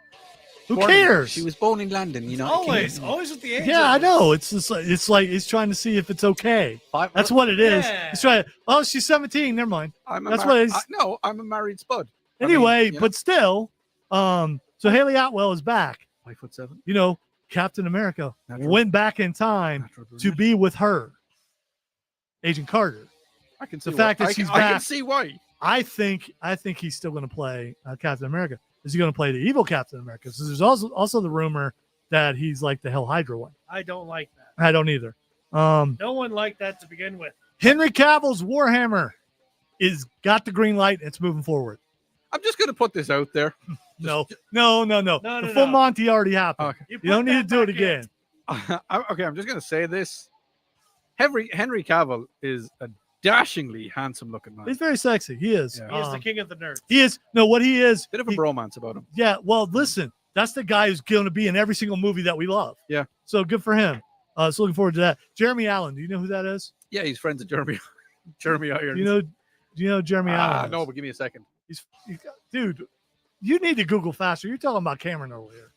Who cares? She was born in London, you know. Always with the age. Yeah, I know. It's just like he's trying to see if it's okay. That's what it is. Yeah. He's trying. Oh, she's 17. Never mind. That's what it is. No, I'm a married spud. Anyway, but still, so Haley Atwell is back. 5'7". You know, Captain America went back in time to be with her, Agent Carter. I can see the fact why. that she's I back. can see why. I think he's still going to play Captain America. Is he going to play the evil Captain America? So there's also the rumor that he's like the Hell Hydra one. I don't like that. I don't either. No one liked that to begin with. Henry Cavill's Warhammer is got the green light. It's moving forward. I'm just going to put this out there. No. No, The full Monty already happened. Okay. You don't need to do it again. Okay, I'm just going to say this. Henry Cavill is a dashingly handsome looking man. He's very sexy. He is. Yeah. He is the king of the nerds. He is. No, what he is. Bit of a bromance about him. Yeah. Well, listen, that's the guy who's going to be in every single movie that we love. Yeah. So good for him. So looking forward to that. Jeremy Allen. Do you know who that is? Yeah, he's friends with Jeremy Irons. Do you know Jeremy Allen? No, but give me a second. Dude, you need to Google faster. You're talking about Cameron over here.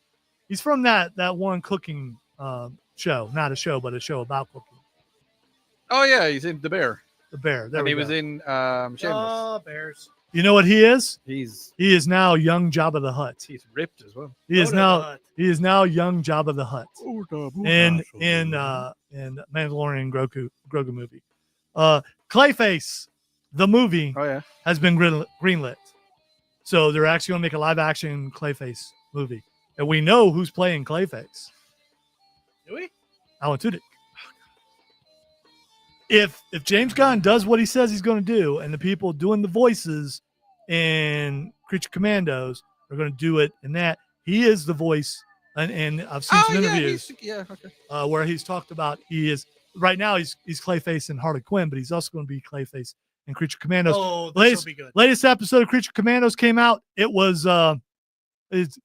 He's from that one cooking show. Not a show, but a show about cooking. Oh, yeah, he's in The Bear. The Bear. There and we he go. was in Shameless. Oh, Bears. You know what he is? He is now young Jabba the Hutt. He's ripped as well. He is now young Jabba the Hutt. In Mandalorian Grogu movie. Clayface, the movie, has been greenlit. So they're actually going to make a live action Clayface movie. And we know who's playing Clayface. Do we? Alan Tudyk. If James Gunn does what he says he's going to do, and the people doing the voices in Creature Commandos are going to do it in that, he is the voice. And I've seen some interviews where he's talked about right now he's Clayface in Harley Quinn, but he's also going to be Clayface in Creature Commandos. Oh, this will be good. Latest episode of Creature Commandos came out. It was it's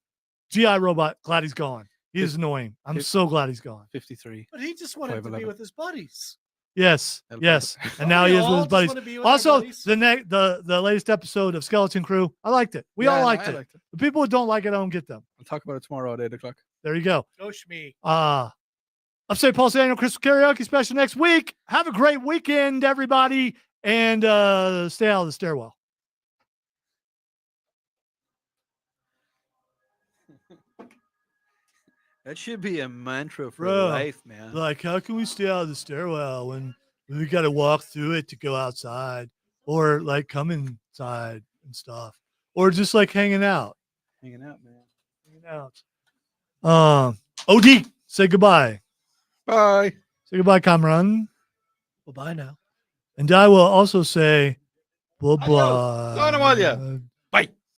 GI Robot. Glad he's gone. He's annoying. I'm so glad he's gone. 53. But he just wanted to be with his buddies. Yes. And now he is with his buddies. Also, buddies. the latest episode of Skeleton Crew, I liked it. We all liked it. The people who don't like it, I don't get them. We'll talk about it tomorrow at 8 o'clock. There you go. Go Shmi. Upstate Pulse annual Crystal Karaoke special next week. Have a great weekend, everybody, and stay out of the stairwell. That should be a mantra for Bro, life, man. Like, how can we stay out of the stairwell when we got to walk through it to go outside, or like come inside and stuff, or just like hanging out? Hanging out, man. Hanging out. OD, say goodbye. Bye. Say goodbye, Kamran. Well, bye now. And I will also say bye-bye. Adios.